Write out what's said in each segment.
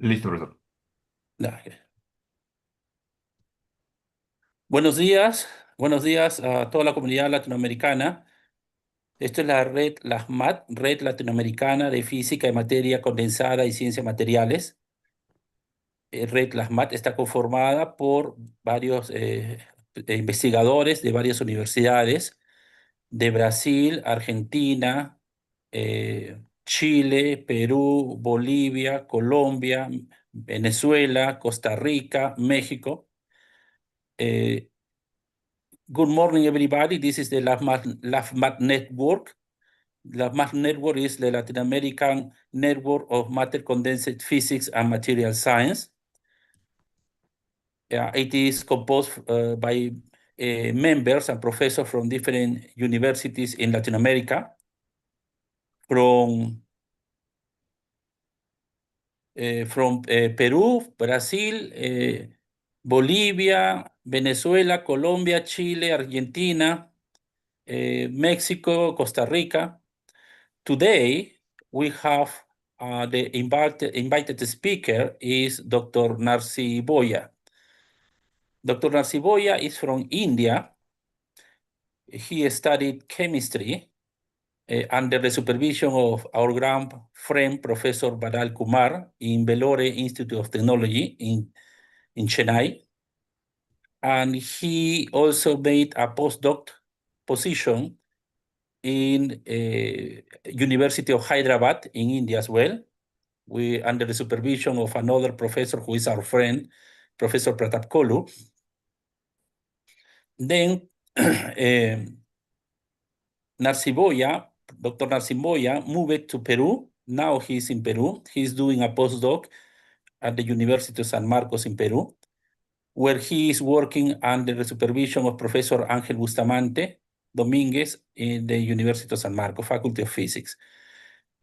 Listo, profesor. Dale. Buenos días a toda la comunidad latinoamericana. Esto es la red LAFMAT, Red Latinoamericana de Física y Materia Condensada y Ciencias Materiales. Red LAFMAT está conformada por varios investigadores de varias universidades de Brasil, Argentina, Chile, Perú, Bolivia, Colombia, Venezuela, Costa Rica, México. Eh, Good morning, everybody. This is the LAFMAT network. LAFMAT network is the Latin American network of matter condensed physics and material science. It is composed by members and professors from different universities in Latin America, from Peru, Brazil, Bolivia, Venezuela, Colombia, Chile, Argentina, Mexico, Costa Rica. Today, we have the invited speaker is Dr. Narasaiah Boya. Dr. Narasaiah Boya is from India. He studied chemistry under the supervision of our grand friend, Professor Baral Kumar, in Vellore Institute of Technology in Chennai. And he also made a postdoc position in University of Hyderabad in India as well, under the supervision of another professor who is our friend, Professor Pratap Kolu. Then Dr. Narasaiah Boya moved to Peru. Now he's in Peru. He's doing a postdoc at the University of San Marcos in Peru, where he is working under the supervision of Professor Ángel Bustamante Domínguez in the University of San Marcos, Faculty of Physics.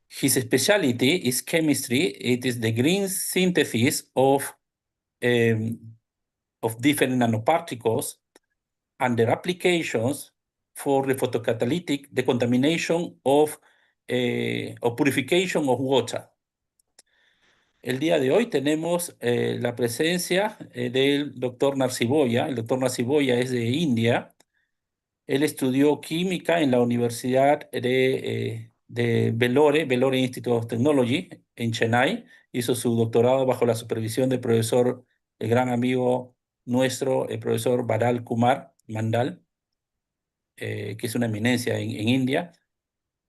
His specialty is chemistry. It is the green synthesis of different nanoparticles and their applications for the photocatalytic decontamination of purification of water. El día de hoy tenemos la presencia del doctor Narasaiah Boya. El doctor Narasaiah Boya es de India. Él estudió química en la Universidad de Vellore Institute of Technology en Chennai. Hizo su doctorado bajo la supervisión del profesor, el gran amigo nuestro, el profesor Baral Kumar Mandal, que es una eminencia en India.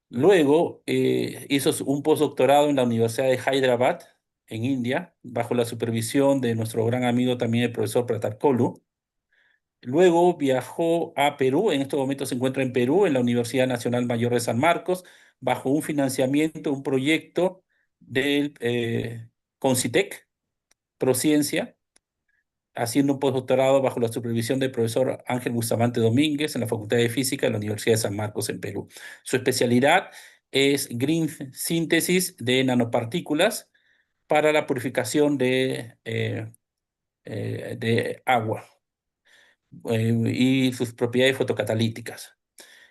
Luego hizo un postdoctorado en la Universidad de Hyderabad, en India, bajo la supervisión de nuestro gran amigo también el profesor Pratap Kolu. Luego viajó a Perú, en estos momentos se encuentra en Perú, en la Universidad Nacional Mayor de San Marcos, bajo un financiamiento, un proyecto del Concitec, Prociencia, haciendo un postdoctorado bajo la supervisión del profesor Ángel Bustamante Domínguez en la Facultad de Física de la Universidad de San Marcos en Perú. Su especialidad es green síntesis de nanopartículas para la purificación de agua y sus propiedades fotocatalíticas.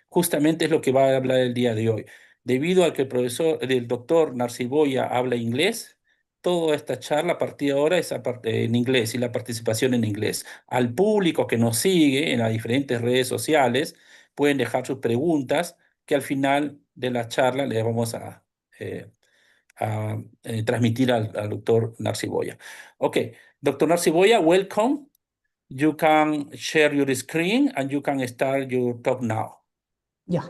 Justamente es lo que va a hablar el día de hoy. Debido a que el doctor Narasaiah Boya habla inglés, toda esta charla a partir de ahora es en inglés y la participación en inglés. Al público que nos sigue en las diferentes redes sociales, pueden dejar sus preguntas que al final de la charla les vamos a transmitir al doctor Narasaiah Boya. Ok, doctor Narasaiah Boya, welcome. You can share your screen and you can start your talk now. Yeah.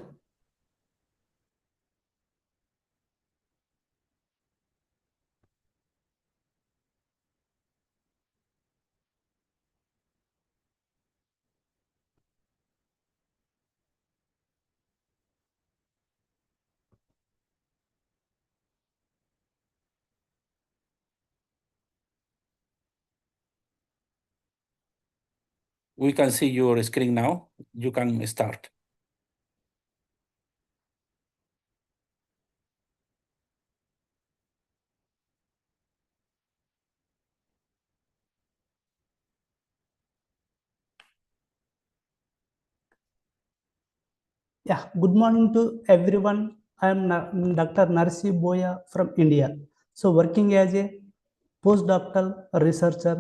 We can see your screen now. You can start. Yeah, good morning to everyone. I am Dr. Narasaiah Boya from India. So working as a postdoctoral researcher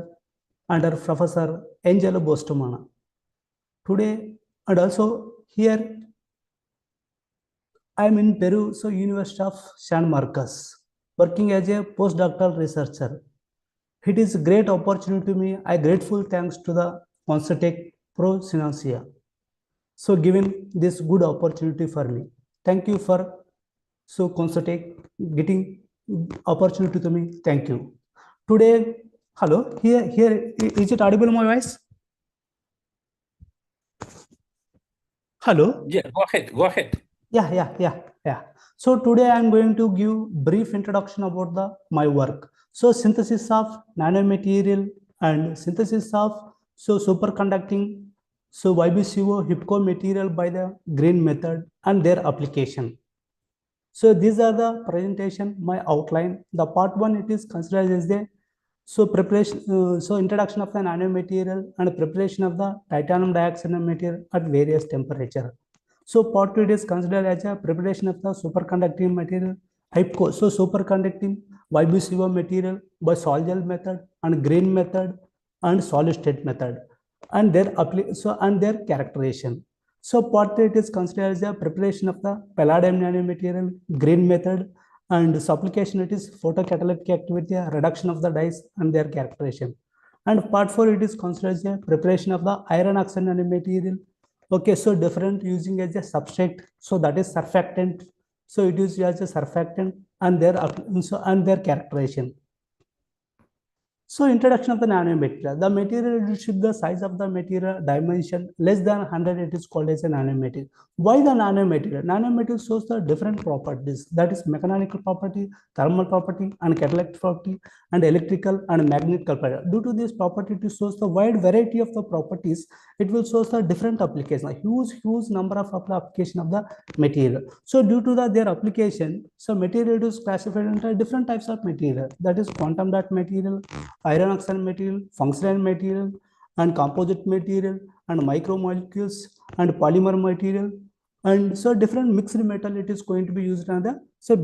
under Professor Angelo Bostomana. Today, and also here, I am in Peru, so University of San Marcos, working as a postdoctoral researcher. It is a great opportunity to me. I grateful thanks to the Concitec Pro Financia. So giving this good opportunity for me. Thank you for Concitec getting opportunity to me. Thank you. Today, hello, here is it audible my voice? Hello? Yeah, go ahead. Yeah. So today I am going to give brief introduction about my work. So synthesis of nanomaterial and synthesis of superconducting, YBCO HIPCO material by the green method and their application. So these are the presentation, my outline. The part one, it is considered as the preparation, introduction of the nanomaterial and preparation of the titanium dioxide material at various temperature. So part two, it is considered as a preparation of the superconducting material, HIPCO, superconducting YBCO material by sol-gel method and green method and solid state method, and their characterization. So part three, it is considered as a preparation of the palladium nanomaterial, green method, and its application, it is photocatalytic activity, reduction of the dyes and their characterization. And part four, it is considered as a preparation of the iron oxide nanomaterial. Okay, so different using as a substrate, so that is surfactant. So it is as a surfactant and their characterization. So introduction of the nanomaterial. The material should the size of the material dimension less than 100, it is called as a nanomaterial. Why the nanomaterial? Nanomaterial shows the different properties, that is mechanical property, thermal property, and catalytic property, and electrical and magnetic property. Due to this property, it shows the wide variety of the properties. It will show the different applications, a huge number of application of the material. So due to their application, so material is classified into different types of material, that is quantum dot material, iron oxide material, functional material, and composite material, and micromolecules, and polymer material, and so different mixed metal it is going to be used on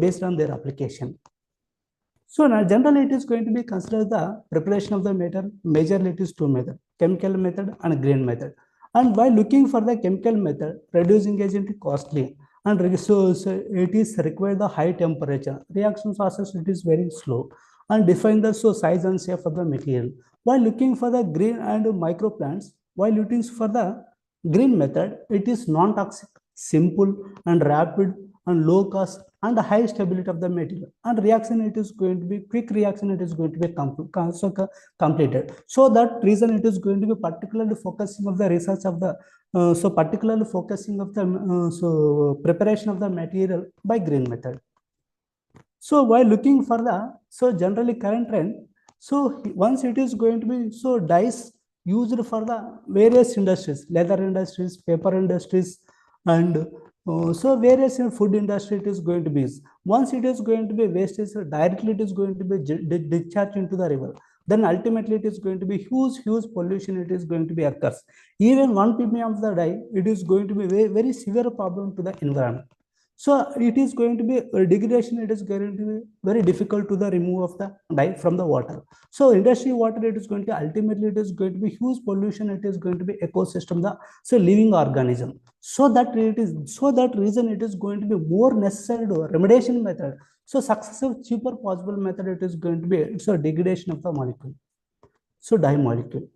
based on their application. So now generally it is going to be considered the preparation of the metal. Majorly it is two method, chemical method and green method. And while looking for the chemical method, reducing agent is costly, and so it is required the high temperature. Reaction process, it is very slow, and define the size and shape of the material. While looking for the green and micro plants, while looking for the green method, it is non-toxic, simple and rapid and low cost and high stability of the material, and reaction, it is going to be quick reaction, it is going to be completed. So that reason it is going to be particularly focusing of the research of the particularly focusing of the preparation of the material by green method. So while looking for the generally current trend, once it is going to be dyes used for the various industries, leather industries, paper industries, and various food industry, it is going to be used. Once it is going to be wasted, directly it is going to be discharged into the river. Then ultimately it is going to be huge pollution, it is going to be occurs. Even 1 ppm of the dye, it is going to be very severe problem to the environment. So it is going to be degradation, it is going to be very difficult to the remove of the dye from the water. So industry water, it is going to ultimately it is going to be huge pollution, it is going to be ecosystem, the living organism. So that reason it is going to be more necessary to remediation method. So successive cheaper possible method, it is going to be degradation of the molecule, dye molecule.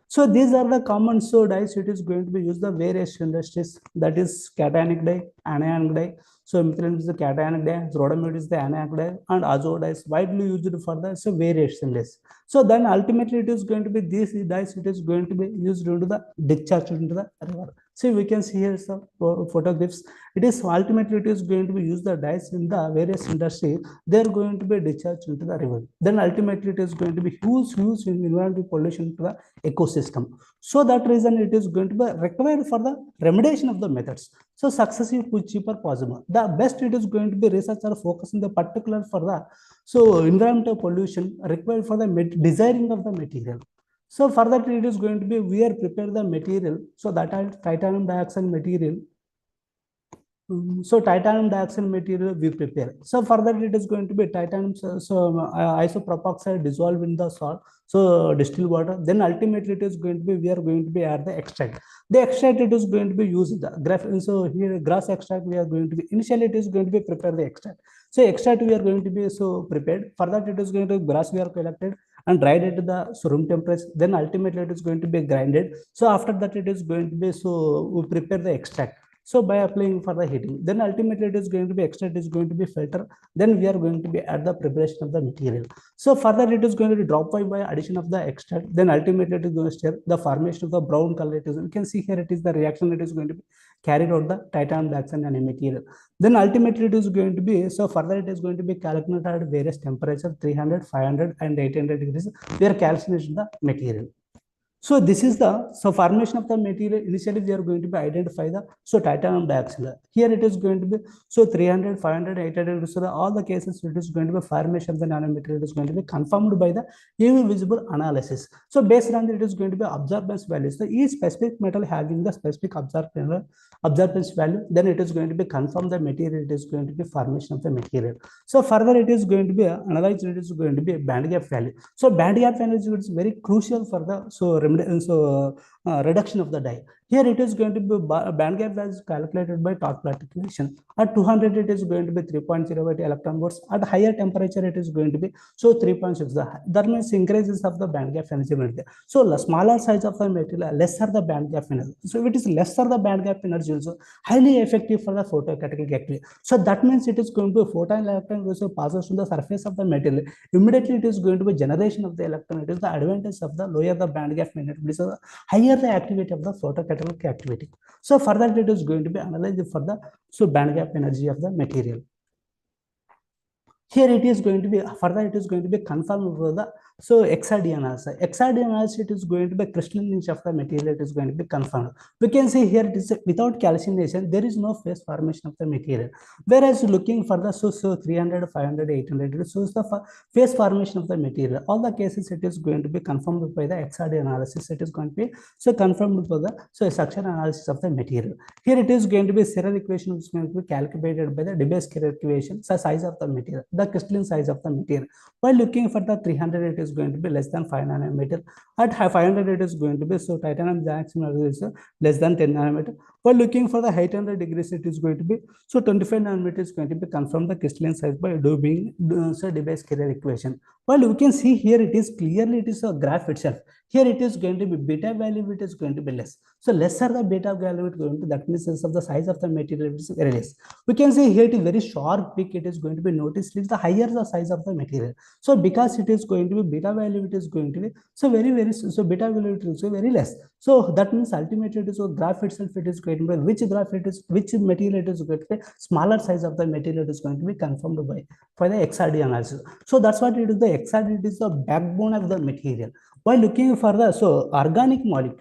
So these are the common dyes. It is going to be used the various industries, that is cationic dye, anionic dye. So methylene is the cationic dye, rhodamide is the anionic dye, and azo dye is widely used for the various industries. So then ultimately it is going to be these dyes, it is going to be used into the discharge into the river. So we can see here some photographs. It is ultimately it is going to be used the dyes in the various industries. They are going to be discharged into the river. Then ultimately it is going to be huge environmental pollution to the ecosystem. So that reason it is going to be required for the remediation of the methods. So successive cheaper possible. The best it is going to be research or focus in the particular for the environmental pollution required for the designing of the material. So for that it is going to be we are prepare the material. So that titanium dioxide material. So titanium dioxide material we prepare. So further it is going to be titanium, isopropoxide dissolved in the salt, so distilled water. Then ultimately it is going to be, we are going to be add the extract. The extract it is going to be used the graph. So here grass extract we are going to be, initially it is going to be prepare the extract. So extract we are going to be so prepared. For that it is going to grass we are collected and dried at the room temperature. Then ultimately it is going to be grinded. So after that it is going to be, so we prepare the extract. So by applying for the heating, then ultimately it is going to be extract is going to be filter. Then we are going to be at the preparation of the material. So further it is going to be drop by addition of the extract. Then ultimately it is going to stir the formation of the brown color. It is, you can see here it is the reaction that is going to be carried out the titanium dioxide and material. Then ultimately it is going to be, so further it is going to be calculated at various temperature 300, 500 and 800 degrees. We are calculating the material. So this is the, so formation of the material. Initially we are going to be identify the, so titanium dioxide. Here it is going to be, so 300, 500, 800. So all the cases it is going to be formation of the nanomaterial is going to be confirmed by the UV visible analysis. So based on that it is going to be absorbance values. So each specific metal having the specific absorbance value, then it is going to be confirmed the material, it is going to be formation of the material. So further it is going to be analyzed, it is going to be a band gap value. So band gap value is very crucial for the, reduction of the dye. Here it is going to be band gap value calculated by Tod-Platt equation. At 200 it is going to be 3.08 electron volts. At higher temperature it is going to be, so 3.6. That means increases of the band gap energy. So the smaller size of the material, lesser the band gap energy. So if it is lesser the band gap energy, also highly effective for the photocatalytic activity. So that means it is going to be photon electron also passes to the surface of the material. Immediately it is going to be generation of the electron. It is the advantage of the lower the band gap energy, so higher the activity of the photocatalytic activity. So further it is going to be analyzed for the, so band gap energy of the material. Here it is going to be, further it is going to be confirmed for the, so XRD analysis. XRD analysis it is going to be crystalline niche of the material, it is going to be confirmed. We can see here it is without calcination, there is no phase formation of the material. Whereas looking for the, so 300, 500, 800, it shows the phase formation of the material. All the cases it is going to be confirmed by the XRD analysis. It is going to be, so confirmed for the, so structure analysis of the material. Here it is going to be Serrer equation, which is going to be calculated by the Debye-Scherrer equation, the size of the material, the crystalline size of the material. While looking for the 300, it is going to be less than 5 nanometer. At 500, it is going to be, so titanium dioxide is less than 10 nanometer. While looking for the 800 degrees, it is going to be, so 25 nanometer is going to be confirmed the crystalline size by doing, so Debye-Scherrer equation. While we can see here, it is clearly, it is a graph itself. Here it is going to be beta value, it is going to be less. So lesser the beta value it is going to, that means of the size of the material, it is very less. We can see here it is very sharp peak, it is going to be noticed, it is the higher the size of the material. So because it is going to be beta value, it is going to be, so very, so beta value it is very less. So that means ultimately it is, so graph itself, it is going to be, which graph it is, which material it is going to be, smaller size of the material is going to be confirmed by, for the XRD analysis. So that's what it is, the XRD, it is the backbone of the material. While looking for the, so organic molecule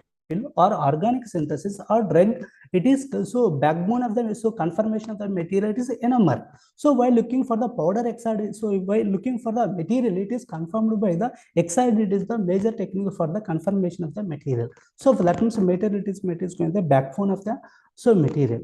or organic synthesis or drug, it is, so backbone of the, so confirmation of the material, it is NMR. So while looking for the powder XRD, so while looking for the material, it is confirmed by the XRD, it is the major technique for the confirmation of the material. So that means material, it is going to be the backbone of the, so material.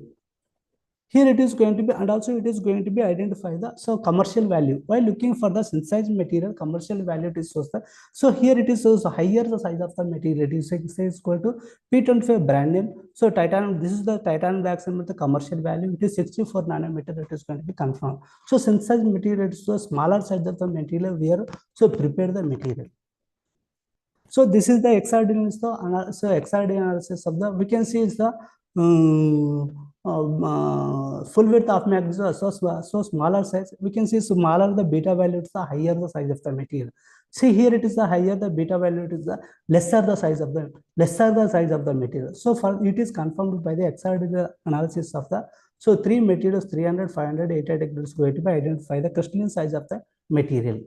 Here it is going to be, and also it is going to be identify the, so commercial value. While looking for the synthesized material, commercial value, it is so, so here it is, so higher the size of the material, it is equal to P25 brand name. So titanium, this is the titanium dioxide with the commercial value, it is 64 nanometer, it is going to be confirmed. So synthesized material, it is so smaller size of the material, where, so prepare the material. So this is the XRD, so XRD analysis of the, we can see is the full width of magnesia, so smaller size. We can see smaller the beta value, it's the higher the size of the material. See here it is the higher the beta value, it is the lesser the size of the material. So for it is confirmed by the XRD analysis of the, so three materials 300, 500, 800 is going to be identify the crystalline size of the material.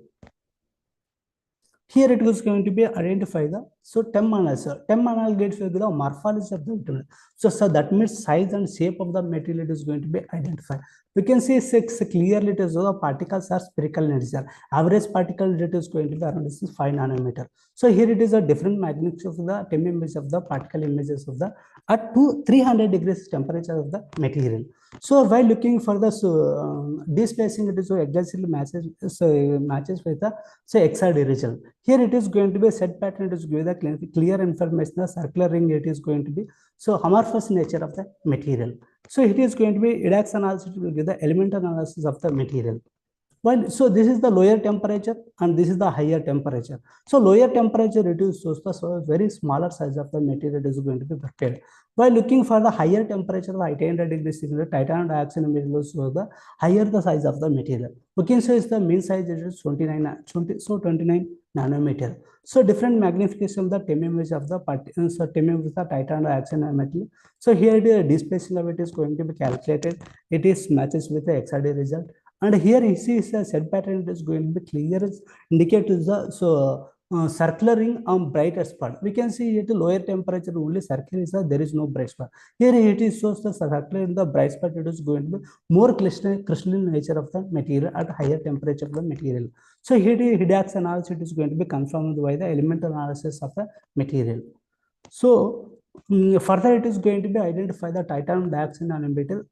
Here it was going to be identify the, so Tema analysis. Tema analysis gets the morphology of the material. So that means size and shape of the material is going to be identified. We can see six clearly it is the particles are spherical in nature. Average particle it is going to be around 5 nanometer. So here it is a different magnitude of the Tema image of the particle images of the at 300 degrees temperature of the material. So while looking for the displacing, it is so exactly matches with the oxide result. Here it is going to be a set pattern. It is give the clear information. The circular ring it is going to be so amorphous nature of the material. So it is going to be EDAX analysis will give the element analysis of the material. Well, so this is the lower temperature and this is the higher temperature. So lower temperature it is shows the very smaller size of the material is going to be prepared. While looking for the higher temperature, the 800 degrees Celsius, titanium dioxide material shows the higher the size of the material. We can say the mean size is 29 nanometer. So different magnification of the Tema image of the so Tema with the titanium dioxide material. So here the displacement of it is going to be calculated. It is matches with the XRD result. And here you see the set pattern is going to be clear, indicates the circular ring on brighter spot. We can see at lower temperature only circle is there is no bright spot. Here it is shows the circular in the bright spot. It is going to be more crystalline nature of the material at higher temperature of the material. So here Hidax analysis it is going to be confirmed by the elemental analysis of the material. So further it is going to be identify the titanium dioxide nanometer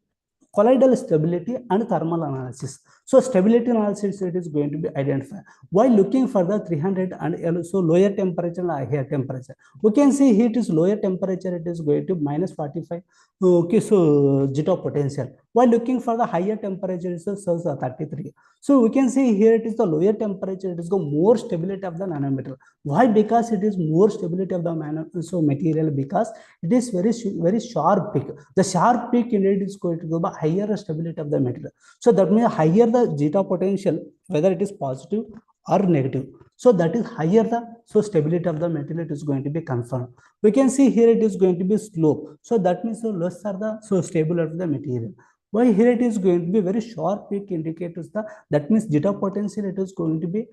colloidal stability and thermal analysis. So stability analysis it is going to be identified. While looking for the 300 and also lower temperature and higher temperature, we can see here it is lower temperature it is going to minus 45. Okay, so zeta potential. While looking for the higher temperature it is 33. So we can see here it is the lower temperature it is the more stability of the nanometer. Why? Because it is more stability of the material, because it is very sharp peak. The sharp peak in it is going to go by higher stability of the material. So that means higher the zeta potential, whether it is positive or negative. So that is higher the stability of the material it is going to be confirmed. We can see here it is going to be slope. So that means less are the stable of the material. Why here it is going to be very sharp peak indicators that means zeta potential it is going to be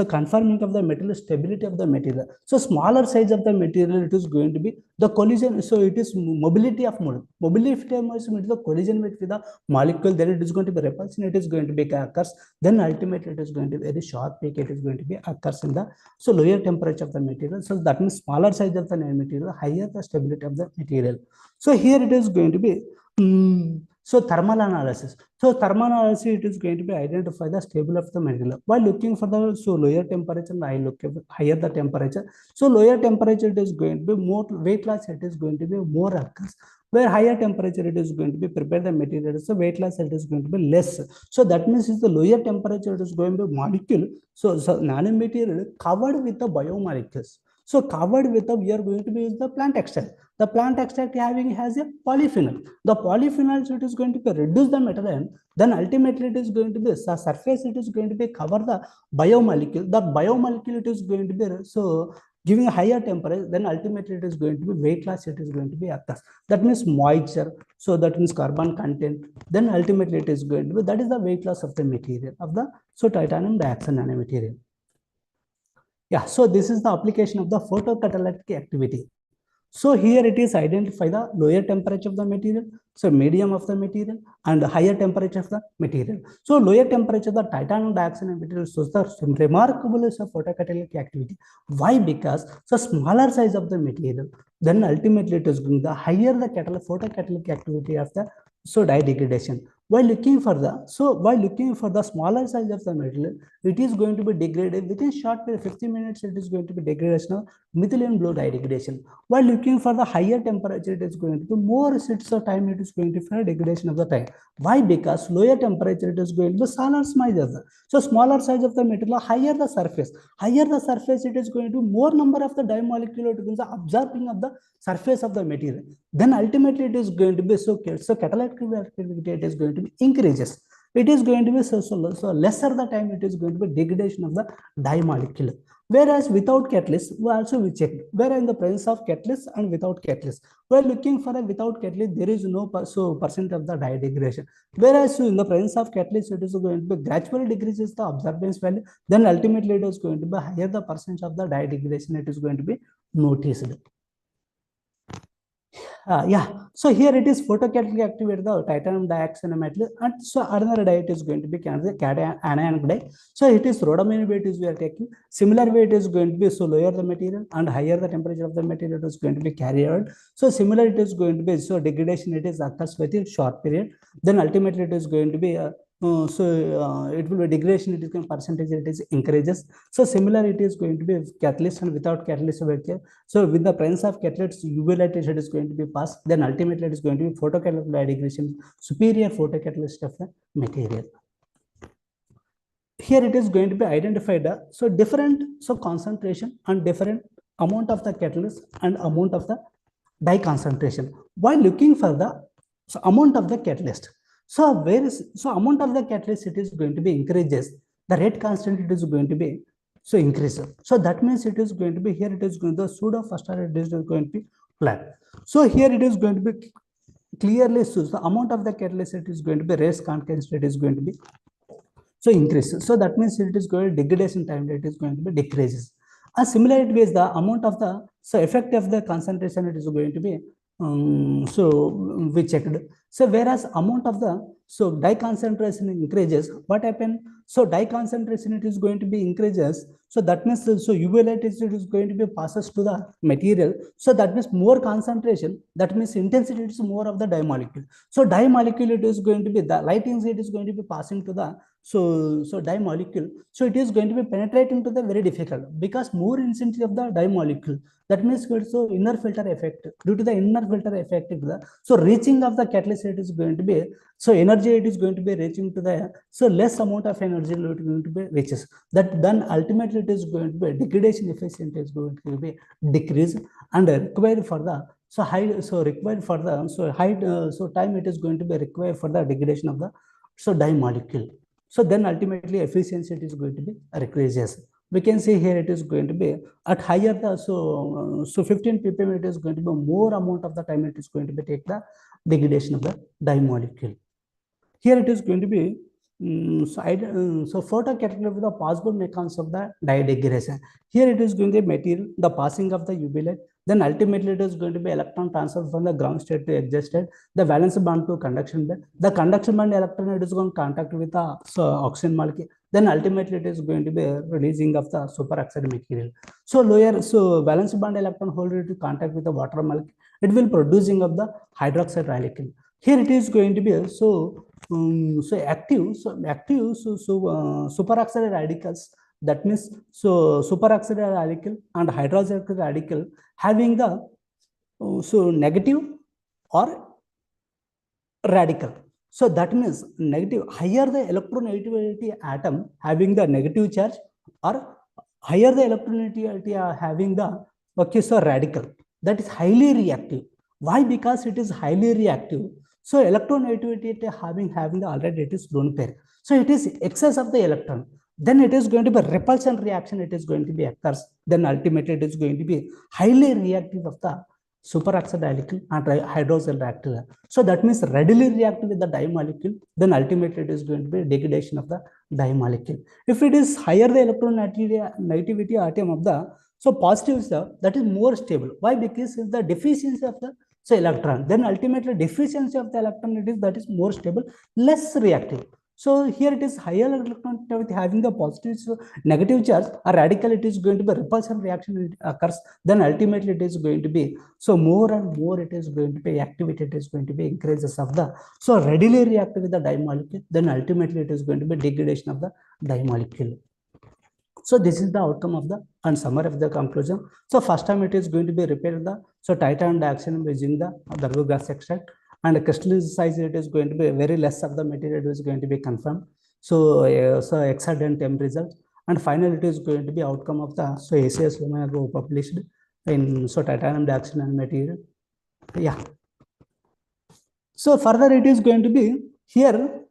confirming of the material stability of the material. So smaller size of the material it is going to be the collision. So it is mobility of mobility of the collision with the molecule, then it is going to be repulsion, it is going to be occurs, then ultimately it is going to be very sharp peak, it is going to be occurs in the lower temperature of the material. So that means smaller size of the material, higher the stability of the material. So here it is going to be so thermal analysis. So thermal analysis it is going to be identify the stable of the material. While looking for the lower temperature and higher the temperature. So lower temperature it is going to be more weight loss, it is going to be more occurs. Where higher temperature it is going to be prepare the material, so weight loss it is going to be less. So that means is the lower temperature it is going to be molecule. So nanomaterial covered with the biomolecules. So covered with the, we are going to be use the plant extract. The plant extract has a polyphenol. The polyphenols it is going to be reduce the metal ion. Then ultimately it is going to be surface it is going to be cover the biomolecule. The biomolecule it is going to be so giving a higher temperature. Then ultimately it is going to be weight loss. It is going to be occurs. That means moisture. So that means carbon content. Then ultimately it is going to be that is the weight loss of the material of the titanium dioxide nanomaterial. Yeah, so this is the application of the photocatalytic activity. So here it is identify the lower temperature of the material, so medium of the material, and the higher temperature of the material. So lower temperature, the titanium dioxide material shows the remarkable photocatalytic activity. Why? Because the smaller size of the material, then ultimately it is going the higher the photocatalytic activity of the dye degradation. While looking for the smaller size of the material, it is going to be degraded within short period, 50 minutes. It is going to be degradation of methylene blue dye degradation. While looking for the higher temperature, it is going to be more sets of time. It is going to be degradation of the time. Why? Because lower temperature, it is going to be smaller size. So smaller size of the material, higher the surface. Higher the surface, it is going to be more number of the dye molecule to be absorbing of the surface of the material. Then ultimately it is going to be so catalytic activity it is going to be increases. It is going to be so lesser the time it is going to be degradation of the dye molecule. Whereas without catalyst, we checked. Where in the presence of catalyst and without catalyst, we are looking for a without catalyst, there is no percent of the dye degradation. Whereas in the presence of catalyst, it is going to be gradually decreases the absorbance value. Then ultimately it is going to be higher the percent of the dye degradation. It is going to be noticed. Yeah, so here it is photocatalytic activate the titanium dioxide metal, and so another dye it is going to be anionic dye. So it is rhodamine weight is we are taking. Similar weight is going to be so lower the material and higher the temperature of the material is going to be carried out. So similar it is going to be so degradation it is occurs with a short period. Then ultimately it is going to be it will be degradation. It is going percentage. It is increases. So similar it is going to be catalyst and without catalyst. So with the presence of catalyst, UV light it is going to be passed. Then ultimately it is going to be photocatalytic degradation, superior photocatalyst of the material. Here it is going to be identified. So different concentration and different amount of the catalyst and amount of the dye concentration. While looking for the amount of the catalyst. So where is amount of the catalyst it is going to be increases. The rate constant it is going to be increase. So that means it is going to be here it is going to the pseudo first order it is going to be flat. So here it is going to be clearly so the amount of the catalyst it is going to be race constant it is going to be increase. So that means it is going to degradation time it is going to be decreases. And similarly ways the amount of the effect of the concentration it is going to be we checked. So whereas amount of the dye concentration increases, what happened? So dye concentration it is going to be increases. So that means UV light is going to be passes to the material. So that means more concentration. That means intensity is more of the dye molecule. So dye molecule it is going to be the light it is going to be passing to the dye molecule. So it is going to be penetrating to the very difficult because more intensity of the dye molecule. That means so inner filter effect. Due to the inner filter effect, so reaching of the catalyst it is going to be energy it is going to be reaching to the less amount of energy it is going to be reaches. That then ultimately it is going to be degradation efficiency is going to be decrease and required for the required for the time it is going to be required for the degradation of the dye molecule. So then ultimately efficiency it is going to be decreases. We can see here it is going to be at higher the 15 ppm it is going to be more amount of the time it is going to be take the degradation of the dye molecule. Here it is going to be photocatalytic with the possible mechanism of the dye degradation. Here it is going to be material, the passing of the UV light. Then ultimately it is going to be electron transfer from the ground state to exit state, the valence band to conduction band. The conduction band electron it is going to contact with the oxygen molecule. Then ultimately it is going to be releasing of the superoxide material. So lower valence band electron hold it to contact with the water molecule. It will producing of the hydroxide radical. Here it is going to be active superoxide radicals. That means superoxide radical and hydroxide radical having the negative or radical. So that means negative higher the electronegativity atom having the negative charge or higher the electronegativity having the radical, that is highly reactive. Why? Because it is highly reactive. So electronegativity having the already it is lone pair. So it is excess of the electron. Then it is going to be repulsion reaction. It is going to be occurs. Then ultimately it is going to be highly reactive of the superoxide radical and hydroxyl radical. So that means readily reactive with the dye molecule. Then ultimately it is going to be degradation of the dye molecule. If it is higher the electronegativity atom of the positive that is more stable. Why? Because the deficiency of the electron. Then ultimately deficiency of the electron it is that is more stable, less reactive. So here it is higher electron with having the positive negative charge, a radical it is going to be repulsion reaction occurs. Then ultimately it is going to be more and more it is going to be activity it is going to be increases of the readily reactive with the dye molecule. Then ultimately it is going to be degradation of the dye molecule. So this is the outcome of the and summary of the conclusion. So first time it is going to be repaired the titanium dioxide using the Dargo gas extract, and crystalline size it is going to be very less of the material is going to be confirmed. So excellent temp result, and finally it is going to be outcome of the ACS published in titanium dioxide and material. Yeah. So further it is going to be here.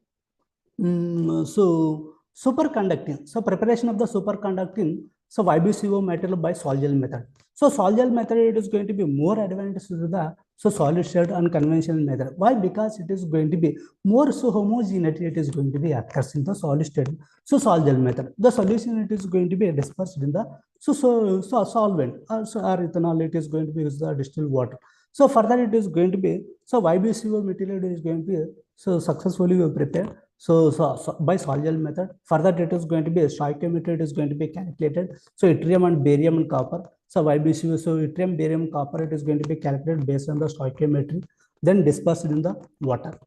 Superconducting. So preparation of the superconducting. So YBCO material by sol-gel method. So sol-gel method it is going to be more advantage to the solid state and conventional method. Why? Because it is going to be more homogeneity it is going to be occurs in the solid state. So sol-gel method. The solution it is going to be dispersed in the solvent or ethanol it is going to be used the distilled water. So for that it is going to be, so YBCO material is going to be, so successfully we prepared. So by Sol-Gel method, for that it is going to be a stoichiometry, it is going to be calculated. So yttrium and barium and copper. So YBCO, so yttrium, barium, copper, it is going to be calculated based on the stoichiometry, then dispersed in the water.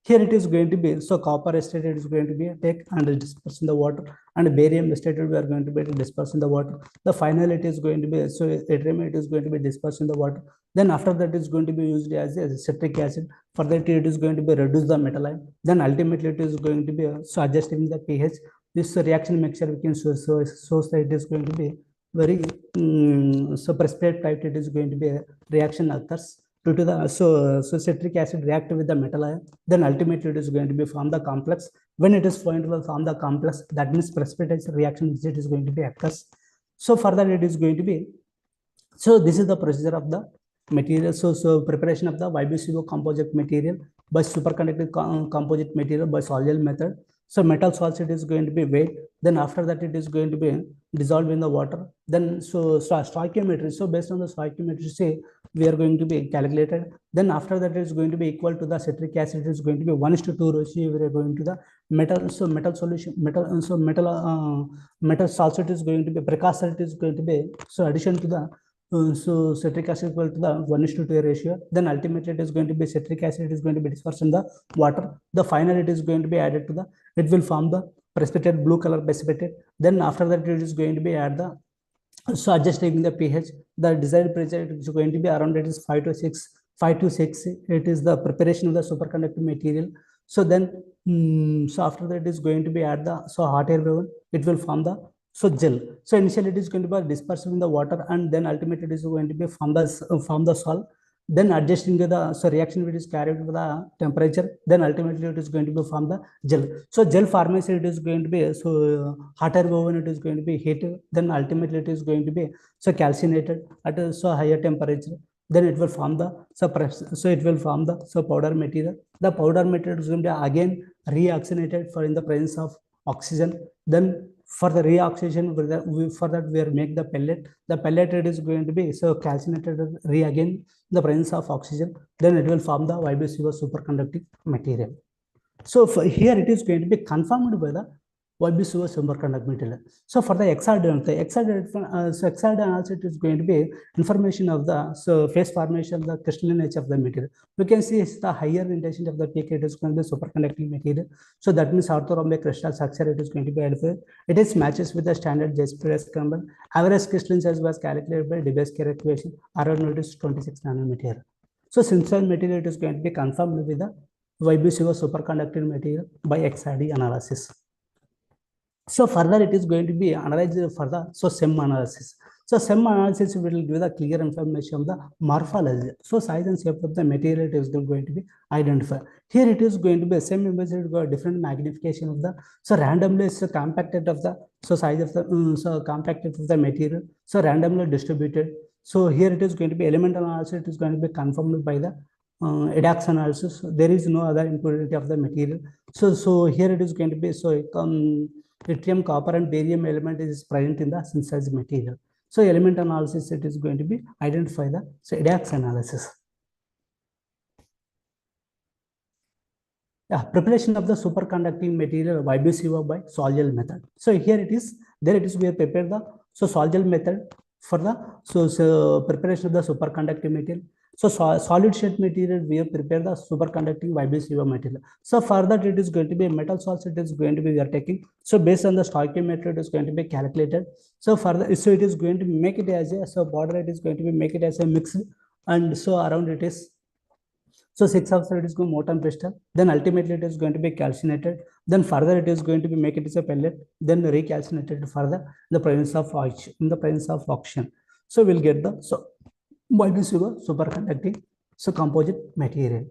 Here it is going to be, so copper estated is going to be take and disperse in the water, and barium estated we are going to be dispersed in the water. The final it is going to be, so yttrium it is going to be dispersed in the water. Then after that is going to be used as a citric acid. For that it is going to be reduce the metal ion. Then ultimately it is going to be, so adjusting the pH. This reaction mixture we can show that it is going to be very so precipitate type. It is going to be a reaction occurs due to the, so citric acid react with the metal ion, then ultimately it is going to be form the complex. When it is going to form the complex, that means precipitation reaction it is going to be occurs. So further it is going to be, so this is the procedure of the material. So preparation of the YBCO composite material by superconducting composite material by Sol-Gel method. So metal salts it is going to be weighed. Then after that it is going to be dissolved in the water. Then so stoichiometry. So based on the stoichiometry, say we are going to be calculated. Then after that it is going to be equal to the citric acid. It is going to be 1:2 ratio. We are going to the metal. So metal solution, metal. So metal salts it is going to be precursor. It is going to be, so addition to the so citric acid equal to the 1:2 ratio. Then ultimately it is going to be citric acid, it is going to be dispersed in the water. The final it is going to be added to the, it will form the precipitate, blue color precipitate. Then after that it is going to be add the, so adjusting the pH, the desired pressure is going to be around, it is 5 to 6. It is the preparation of the superconducting material. So then so after that it is going to be add the, so hot air balloon, it will form the, so gel. So initially it is going to be dispersed in the water, and then ultimately it is going to be form the salt. Then adjusting the, so reaction which is carried with the temperature, then ultimately it is going to be form the gel. So gel formation it is going to be, so hot air balloon it is going to be heated, then ultimately it is going to be, so calcinated at a so higher temperature. Then it will form the, so it will form the, so powder material. The powder material is going to be again reoxygenated for in the presence of oxygen. Then for the reoxidation, for that we are make the pellet. The pellet it is going to be, so calcinated again the presence of oxygen. Then it will form the YBCO superconducting material. So for here it is going to be confirmed by the YBCO superconducting material. So for the oxide analysis, it is going to be information of the, so phase formation of the crystalline nature of the material. We can see it's the higher intensity of the peak, it is going to be superconducting material. So that means orthorhombic crystal structure it is going to be added. It is matches with the standard J-square compound. Average crystalline size was calculated by Debye equation. Around it is 26 nanometer. So synthetic material it is going to be confirmed with the YBCO superconducting material by XRD analysis. So further it is going to be analyzed further, so SEM analysis. So SEM analysis will give the clear information of the morphology. So size and shape of the material is going to be identified. Here it is going to be SEM image, it got different magnification of the, so randomly is compacted of the, so size of the, so compacted of the material, so randomly distributed. So here it is going to be element analysis, it is going to be confirmed by the EDAX analysis. There is no other impurity of the material. So here it is going to be, so yttrium, copper and barium element is present in the synthesized material. So element analysis it is going to be identify the, so EDAX analysis. Yeah, preparation of the superconducting material YBCO by Sol-Gel method. So here it is, there it is, we have prepared the, so Sol-Gel method for the, so preparation of the superconducting material. So solid state material, we have prepared the superconducting YBCO material. So for that it is going to be metal salts, it is going to be we are taking. So based on the stoichiometry it is going to be calculated. So further, so it is going to make it as a, so border it is going to be make it as a mix, and so around it is, so 6 oxide is going molten crystal. Then ultimately it is going to be calcinated. Then further it is going to be make it as a pellet. Then recalcinated further in the presence of oxygen. In the presence of oxygen, so we'll get the, so YBCO superconducting, so composite material.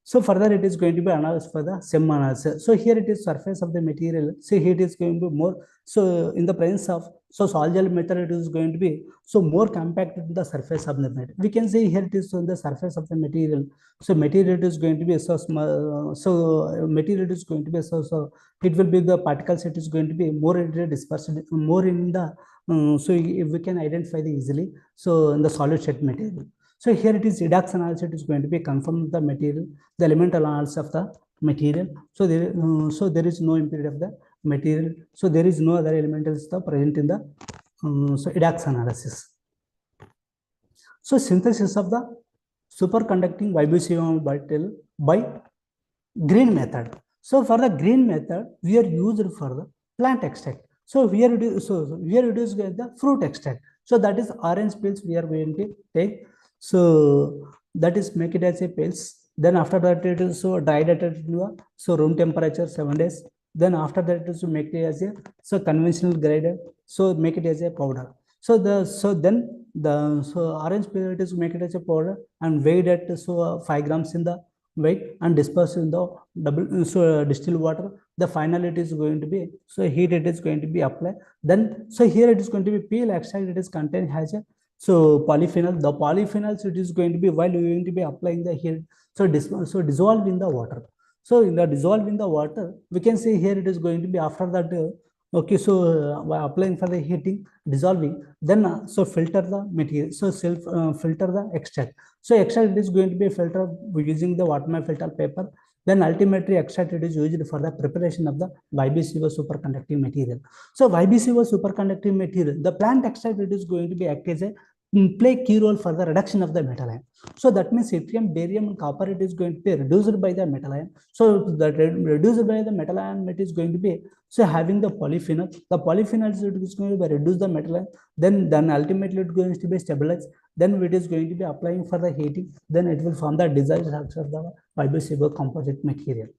So further it is going to be analyzed for the SEM analysis. So here it is surface of the material. See here it is going to be more, so in the presence of, so Sol-Gel method it is going to be, so more compacted in the surface of the material. We can see here it is on the surface of the material. So material is going to be so small, so material is going to be so it will be the particles, it is going to be more dispersed, more in the, so we can identify the easily, so in the solid state material. So here it is redox analysis. It is going to be confirm the material, the elemental analysis of the material. So there is no impurity of the material. So there is no other elementals present in the so redox analysis. So synthesis of the superconducting YBCO material by green method. So for the green method, we are used for the plant extract. So here it is the fruit extract. So that is orange pills we are going to take. So that is make it as a pills. Then after that it is so dried at so room temperature 7 days. Then after that it is to make it as a so conventional grade. So make it as a powder. So then the orange pill it is make it as a powder and weighed at so 5 grams in the weight and disperse in the distilled water. The final it is going to be so heat it is going to be applied. Then so here it is going to be peel extract. It is contained has a so polyphenol. The polyphenols it is going to be while you are going to be applying the heat so dissolve in the water. So in the dissolve in the water we can see here it is going to be after that okay, so by applying for the heating, dissolving, then so filter the material, so filter the extract. So extract is going to be filtered using the water filter paper. Then ultimately extract it is used for the preparation of the YBCO superconducting material. So YBCO superconducting material, the plant extract it is going to be act as a play key role for the reduction of the metal ion. So that means yttrium, barium, and copper it is going to be reduced by the metal ion. So that reduced by the metal ion it is going to be so having the polyphenol. The polyphenols it is going to be reduce the metal ion. Then ultimately it is going to be stabilized. Then it is going to be applying for the heating. Then it will form the desired structure of the YBCO composite material.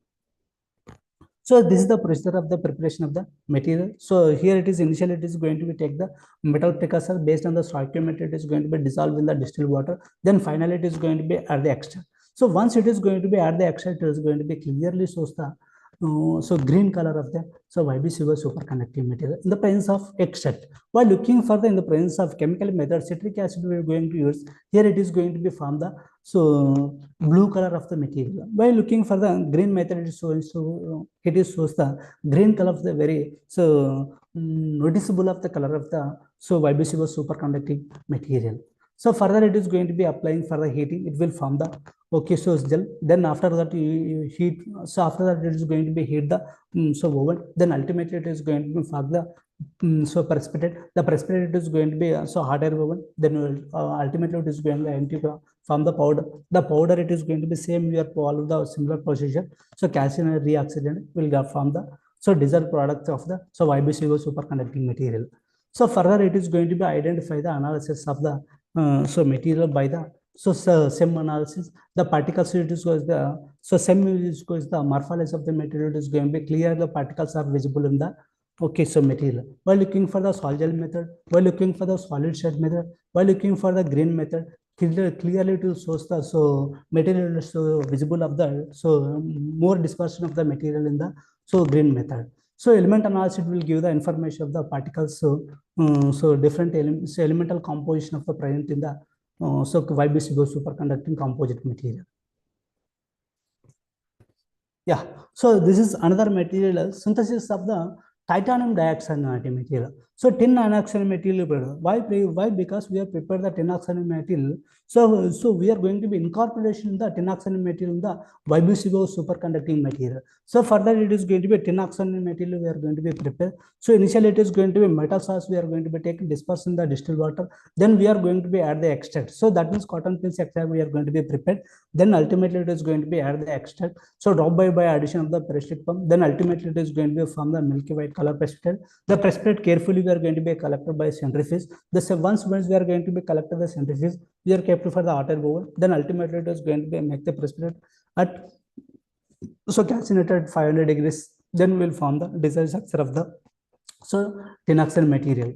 So this is the procedure of the preparation of the material. So here it is initially it is going to be take the metal precursor based on the stoichiometry. It is going to be dissolved in the distilled water. Then finally it is going to be add the extract. So once it is going to be add the extract, it is going to be clearly shows the so green color of the so YBCO superconducting material in the presence of extract. While looking for the in the presence of chemical method, citric acid we are going to use. Here it is going to be form the so blue color of the material. By looking for the green method, it is it is shows the green color of the very so noticeable of the color of the so YBCO superconducting material. So further it is going to be applying for the heating. It will form the okay so gel. Then after that you heat. So after that it is going to be heat the so oven. Then ultimately it is going to be for the so precipitate. The precipitate is going to be so hot air oven. Then ultimately it is going to be from the powder. The powder it is going to be same. We are follow the similar procedure. So calcium reoxidant will get from the so desired products of the so YBCO superconducting material. So further it is going to be identify the analysis of the so material by the so SEM analysis. The particles it is the so SEM is the morphology of the material is going to be clear. The particles are visible in the okay so material. While looking for the sol gel method, while looking for the solid state method, while looking for the green method, clearly it will show the so material is so visible of the so more dispersion of the material in the so green method. So element analysis will give the information of the particles. So different elements, so elemental composition of the present in the so YBCO superconducting composite material. Yeah. So this is another material synthesis of the titanium dioxide material. So tin nanoxide material. Why? Because we have prepared the tin oxide material. So we are going to be incorporation the tin oxide material in the YBCO superconducting material. So further it is going to be tin oxide material we are going to be prepared. So initially it is going to be metal salts we are going to be taking disperse in the distilled water. Then we are going to be add the extract. So that means cotton pills extract we are going to be prepared. Then ultimately it is going to be add the extract. So drop by addition of the peristaltic pump. Then ultimately it is going to be from the milky white color precipitate. The precipitate carefully we are going to be collected by centrifuge. Once we are going to be collected the centrifuge, we are kept for the hot air oven. Then ultimately it is going to be make the precipitate at so calcinated at 500 degrees. Then we will form the desired structure of the so tin oxide material.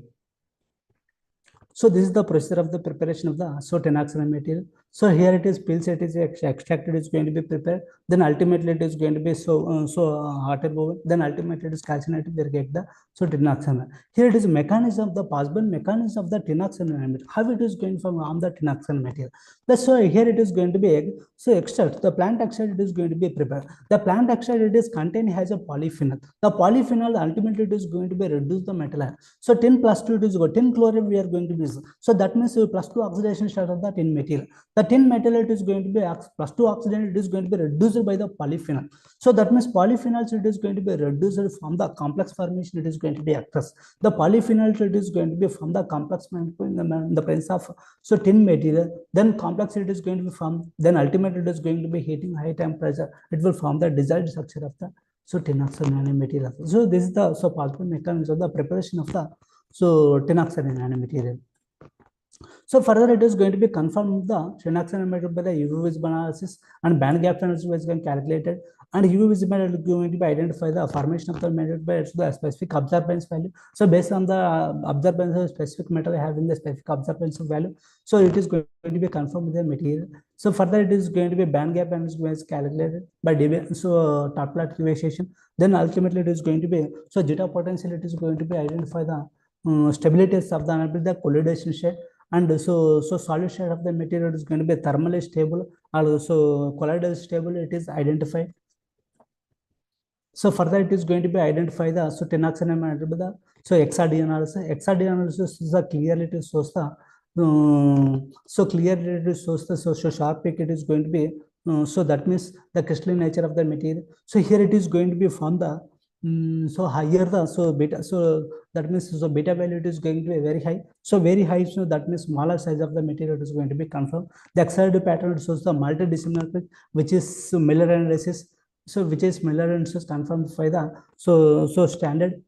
So this is the procedure of the preparation of the so tin oxide material. So here it is pills, it is extracted, is going to be prepared. Then ultimately it is going to be hot air oven. Then ultimately it is calcinated. We get the so tin oxide. Here it is mechanism, the possible mechanism of the tin oxide material. How it is going from the tin oxide material. So here it is going to be so extract. The plant extract it is going to be prepared. The plant extract it is contained has a polyphenol. The polyphenol ultimately it is going to be reduce the metal ion. So tin plus 2 it is go tin chloride we are going to be. So that means plus 2 oxidation start of the tin material. The tin metal, it is going to be plus 2 oxygen, it is going to be reduced by the polyphenol. So that means polyphenols, it is going to be reduced from the complex formation, it is going to be actress. The polyphenol, it is going to be from the complex in the presence of so tin material, then complex it is going to be formed, then ultimately it is going to be heating high temperature, it will form the desired structure of the so tin oxide nanomaterial. So this is the so possible mechanism of the preparation of the so tin oxide nanomaterial. So further, it is going to be confirmed the tin oxide nanomaterial by the UV visible analysis, and band gap analysis was going calculated, and UV visible is going to be identify the formation of the material by the specific absorbance value. So based on the absorbance of specific metal having the specific absorbance value, so it is going to be confirmed the material. So further, it is going to be band gap analysis was calculated by top plot evaluation. Then ultimately, it is going to be so zeta potential. It is going to be identify the stabilities of the collidation state. And so solid state of the material is going to be thermally stable, also colloidal stable, it is identified. So further, it is going to be identify the so tin oxide nanomaterial so XRD analysis. XRD analysis is a clearly to source the so clearly to source the so sharp peak it is going to be so that means the crystalline nature of the material. So here it is going to be from the so higher the so beta, so that means so beta value it is going to be very high. So very high, so that means smaller size of the material is going to be confirmed. The XRD pattern shows the multidisciplinary peak, which is Miller analysis. So which is Miller and so confirmed by the so standard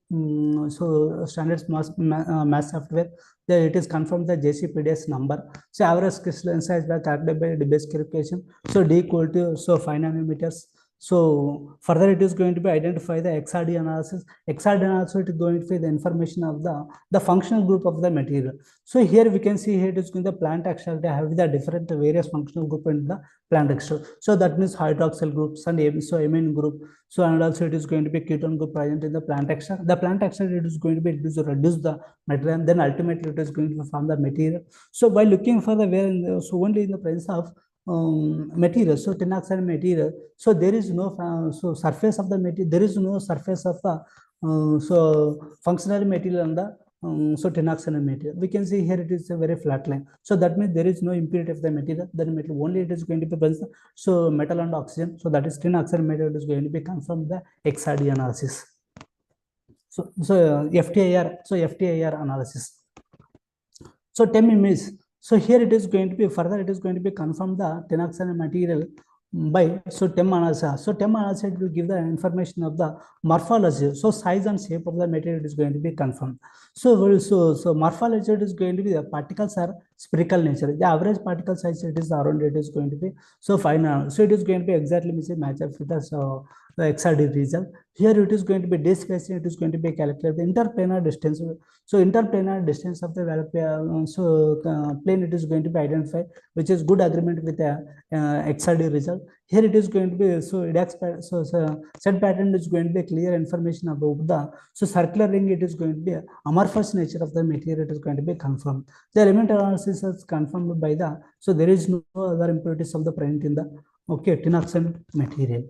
so standard mass software. There it is confirmed the JCPDS number. So average crystalline size by calculated by Debye calculation. So D equal to so 5 nanometers. So further, it is going to be identify the XRD analysis. XRD analysis it is going to be the information of the functional group of the material. So here we can see here it is going to the plant extract. They have the different various functional group in the plant extract. So that means hydroxyl groups and so amine group. So and also it is going to be ketone group present in the plant extract. The plant extract it is going to be to reduce the material, and then ultimately it is going to form the material. So by looking for the where so only in the presence of material, so tin oxide material, so there is no so surface of the material, there is no surface of the so functional material on the so tin oxide material. We can see here it is a very flat line. So that means there is no impurity of the material. Then metal only it is going to be present. So metal and oxygen. So that is tin oxide material is going to be confirmed the XRD analysis. So FTIR. So FTIR analysis. So Tema is so here it is going to be further it is going to be confirmed the tin oxide material by so Tema analysis. So Tema analysis will give the information of the morphology. So size and shape of the material is going to be confirmed. So morphology it is going to be the particles are spherical nature. The average particle size it is around it is going to be so fine. So it is going to be exactly match up with the XRD result. Here it is going to be disk spacing, it is going to be calculated the interplanar distance. So interplanar distance of the plane it is going to be identified, which is good agreement with the XRD result. Here it is going to be so set pattern is going to be clear information about the so circular ring it is going to be amorphous nature of the material it is going to be confirmed. The element analysis is confirmed by the so there is no other impurities of the present in the tin oxide material.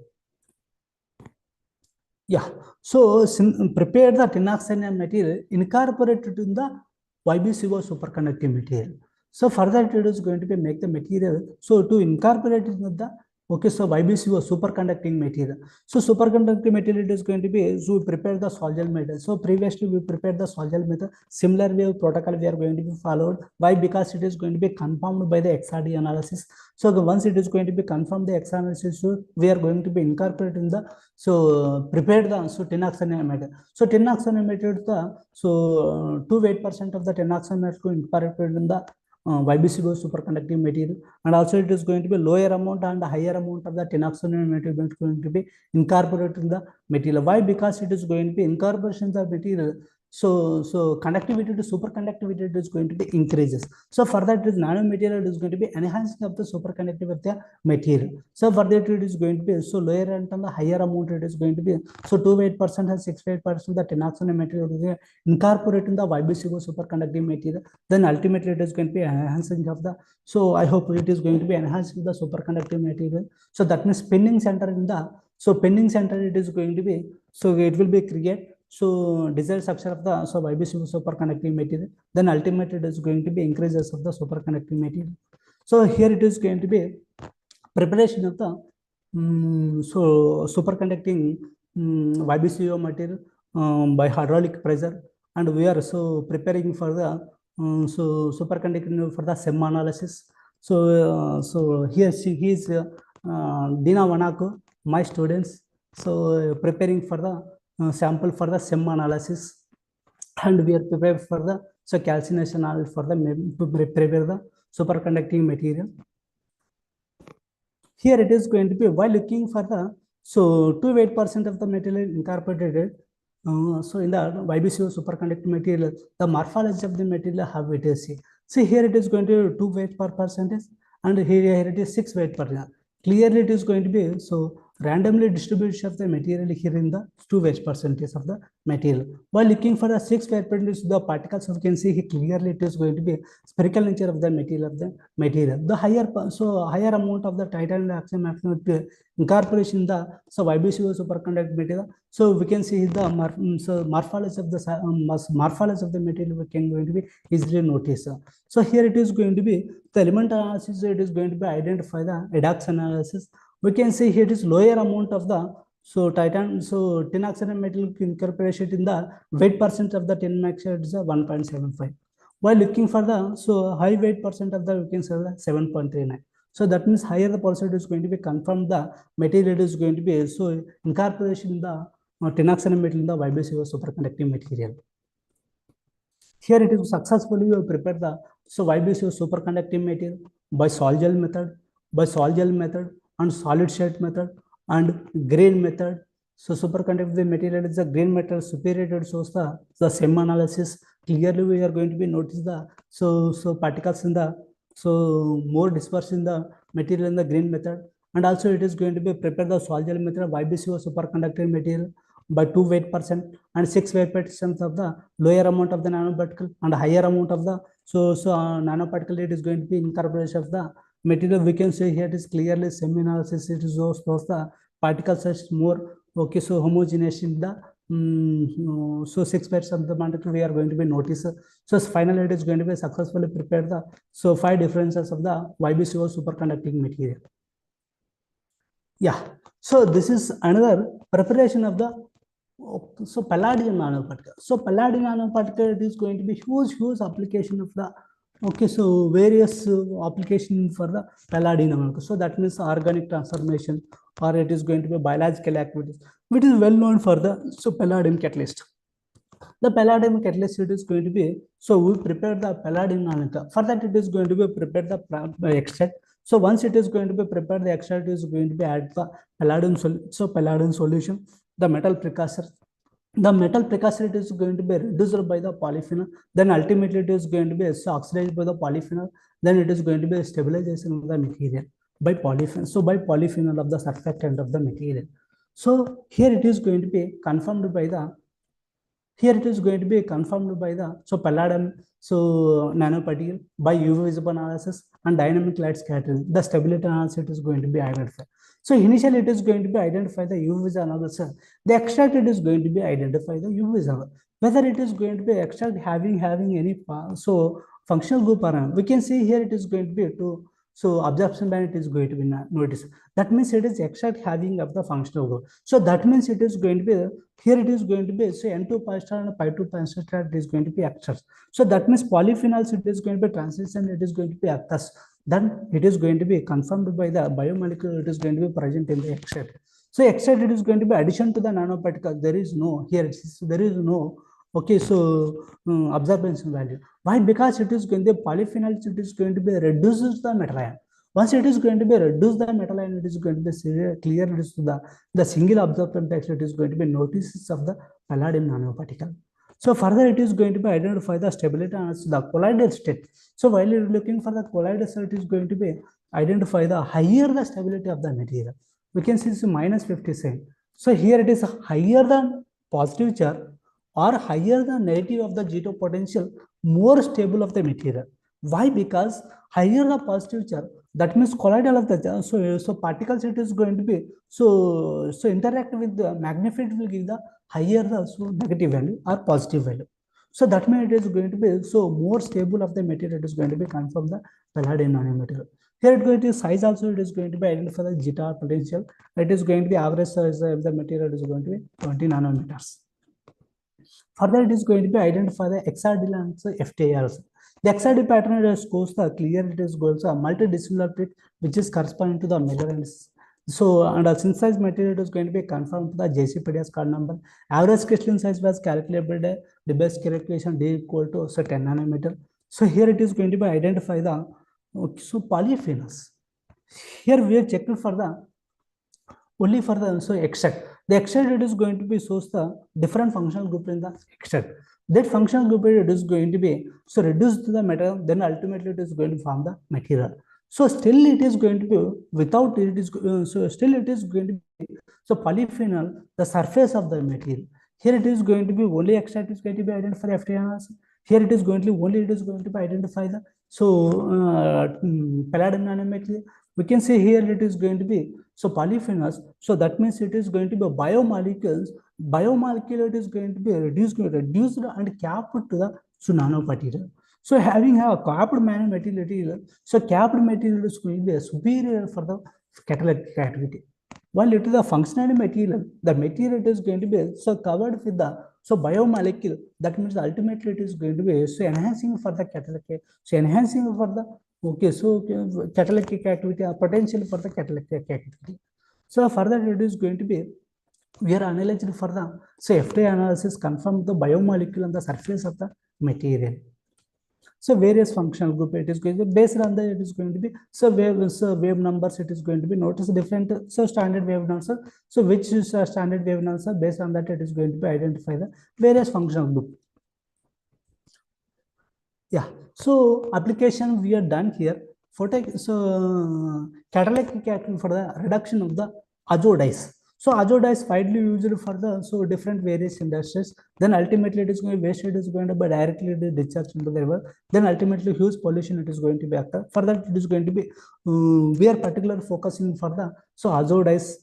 Yeah, so prepare the tin oxide material incorporated in the YBCO superconducting material. So further it is going to be make the material so to incorporate in the so YBCO superconducting material. So superconducting material it is going to be so we prepare the Sol-Gel metal. So previously we prepared the Sol-Gel metal. Similar way protocol we are going to be followed. Why? Because it is going to be confirmed by the XRD analysis. So once it is going to be confirmed the XRD analysis, so we are going to be incorporating the so prepared the so tin oxide metal. So tin oxide metal the so 2% of the tin oxide metal incorporated in the YBCO superconducting material, and also it is going to be lower amount and higher amount of the tin oxide material is going to be incorporated in the material. Why? Because it is going to be incorporation of the material. So conductivity to superconductivity is going to be increases. So for that is nanomaterial is going to be enhancing of the superconductivity of the material. So for that it is going to be so lower and on the higher amount it is going to be so 28% and 68% the tin oxide material is incorporating the YBCO superconducting material. Then ultimately it is going to be enhancing of the so I hope it is going to be enhancing the superconducting material. So that means pinning center in the so pinning center it is going to be so it will be create so desired structure of the so YBCO superconducting material. Then ultimately it is going to be increases of the superconducting material. So here it is going to be preparation of the superconducting YBCO material by hydraulic pressure, and we are so preparing for the superconducting for the SEM analysis. So here he is Dina Vanako, my students. So preparing for the sample for the SEM analysis, and we are prepared for the calcination analysis for the prepare the superconducting material. Here it is going to be, while looking for the 2 to 8% of the material incorporated. So in the YBCO superconducting material, the morphology of the material have it is see. See here it is going to be 2 weight per percentage, and here it is 6 weight per percent. Clearly it is going to be randomly distribution of the material here in the 2 weight percentage of the material. While looking for the 6 weight percentage, the particles you can see here clearly it is going to be spherical nature of the material. The higher higher amount of the titanium dioxide incorporation in the YBCO superconducting material. So we can see the morphology of the morphology of the material we can going to be easily notice. So here it is going to be the element analysis. It is going to be identify the redox analysis. We can see here it is lower amount of the tin oxide metal incorporation in the weight percent of the tin oxide is 1.75. While looking for the high weight percent of the, we can say 7.39. So that means higher the percent is going to be confirmed the material is going to be incorporation in the tin oxide metal in the YBCO superconducting material. Here it is successfully we have prepared the YBCO superconducting material by sol gel method, and solid state method, and grain method. So superconducting material is a grain method superior shows the SEM analysis. Clearly we are going to be notice the particles in the more dispersed in the material in the grain method, and also it is going to be prepare the sol gel method YBCO superconducting material by 2 weight percent and 6 weight percent of the lower amount of the nanoparticle, and higher amount of the nanoparticle it is going to be incorporation of the material. We can say here it is clearly SEM analysis. It is those the particles are more homogeneous in the 6% of the particle we are going to be notice. So finally it is going to be successfully prepared the 5 differences of the YBCO superconducting material. Yeah, so this is another preparation of the palladium nanoparticle. So palladium nanoparticle, it is going to be huge application of the various application for the palladium nanoparticle. So that means organic transformation, or it is going to be biological activities, which is well known for the palladium catalyst. The palladium catalyst, it is going to be, we prepare the palladium nanoparticle. For that it is going to be prepared the extract. So once it is going to be prepared, the extract is going to be add the palladium solution, the metal precursor. The metal precursor, it is going to be reduced by the polyphenol. Then ultimately it is going to be oxidized by the polyphenol. Then it is going to be stabilization of the material by polyphenol. So by polyphenol of the surfactant of the material. So here it is going to be confirmed by the palladium nanoparticle by UV visible analysis and dynamic light scattering. The stability analysis is going to be identified. So initially it is going to be identify the UV visible analysis. The extract, it is going to be identify the UV visible. Whether it is going to be extract having any functional group or not. We can see here it is going to be absorption band, it is going to be noticed. That means it is extract having of the functional group. So that means it is going to be here it is going to be N2 pi star and pi 2 pi star, it is going to be extras. So that means polyphenols, it is going to be transition, it is going to be actors. Then it is going to be confirmed by the biomolecule, it is going to be present in the extract. So extract, it is going to be addition to the nanoparticle. There is no absorption value. Why? Because it is going to be polyphenols, it is going to be reduces the metal ion. Once it is going to be reduced the metal ion, it is going to be clear to the single absorption text, it is going to be notices of the palladium nanoparticle. So further it is going to be identify the stability and the colloidal state. So while you are looking for the colloidal state, it is going to be identify the higher the stability of the material. We can see it's -57. So here it is higher than positive charge or higher the negative of the G2 potential, more stable of the material. Why? Because higher the positive charge, that means colloidal of the so particles, it is going to be interact with the magnified will give the higher the negative value or positive value. So that means it is going to be so more stable of the material. It is going to be confirmed the palladium nanomaterial. Here it going to be size also. It is going to be identify the zeta potential. It is going to be average size of the material is going to be 20 nanometers. Further, it is going to be identify the XRD and FTIRs. The XRD pattern is goes the clear. It is goes a multidisciplinary pit which is corresponding to the measurements. So, and a synthesized material is going to be confirmed to the JCPDS card number. Average crystalline size was calculated. The best calculation D equal to 10 nanometer. So here it is going to be identify the polyphenols. Here we have checked for the only for the extract. The extract it is going to be shows the different functional group in the extract. That functional group it is going to be reduced to the metal. Then ultimately it is going to form the material. So still it is going to be without it is still it is going to be polyphenol the surface of the material. Here it is going to be only extract is going to be identified FTNs. Here it is going to be only it is going to be identify the palladium nanomaterial. We can say here it is going to be polyphenols. So that means it is going to be biomolecules. Biomolecule it is going to be reduced and capped to the nanoparticle. So having a capped material, so capped material is going to be superior for the catalytic activity. While it is a functional material, the material is going to be covered with the biomolecule. That means ultimately it is going to be enhancing for the catalytic, enhancing for the catalytic activity or potential for the catalytic activity. So further it is going to be we are analyzing for the FT analysis confirm the biomolecule on the surface of the material. So various functional group it is going to be based on that it is going to be wave numbers it is going to be notice different standard wave numbers. So which is standard wave numbers based on that it is going to be identify the various functional group. Yeah. So application we are done here. Catalytic activity for the reduction of the azodize. So azode is widely used for the different various industries. Then ultimately it is going to waste it is going to be directly discharged into the river. Then ultimately huge pollution it is going to be occur. For that it is going to be we are particularly focusing for the azode is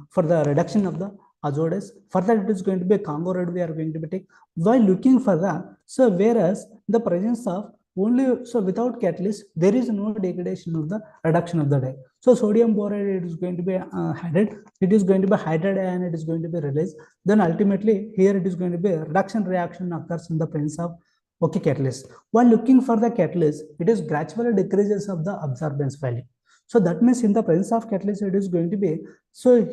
for the reduction of the azodes. Further it is going to be Congo red we are going to be take while looking for the whereas the presence of only without catalyst there is no degradation of the reduction of the dye. So sodium borate it is going to be added, it is going to be hydride ion it is going to be released. Then ultimately here it is going to be a reduction reaction occurs in the presence of catalyst. While looking for the catalyst it is gradually decreases of the absorbance value. So that means in the presence of catalyst it is going to be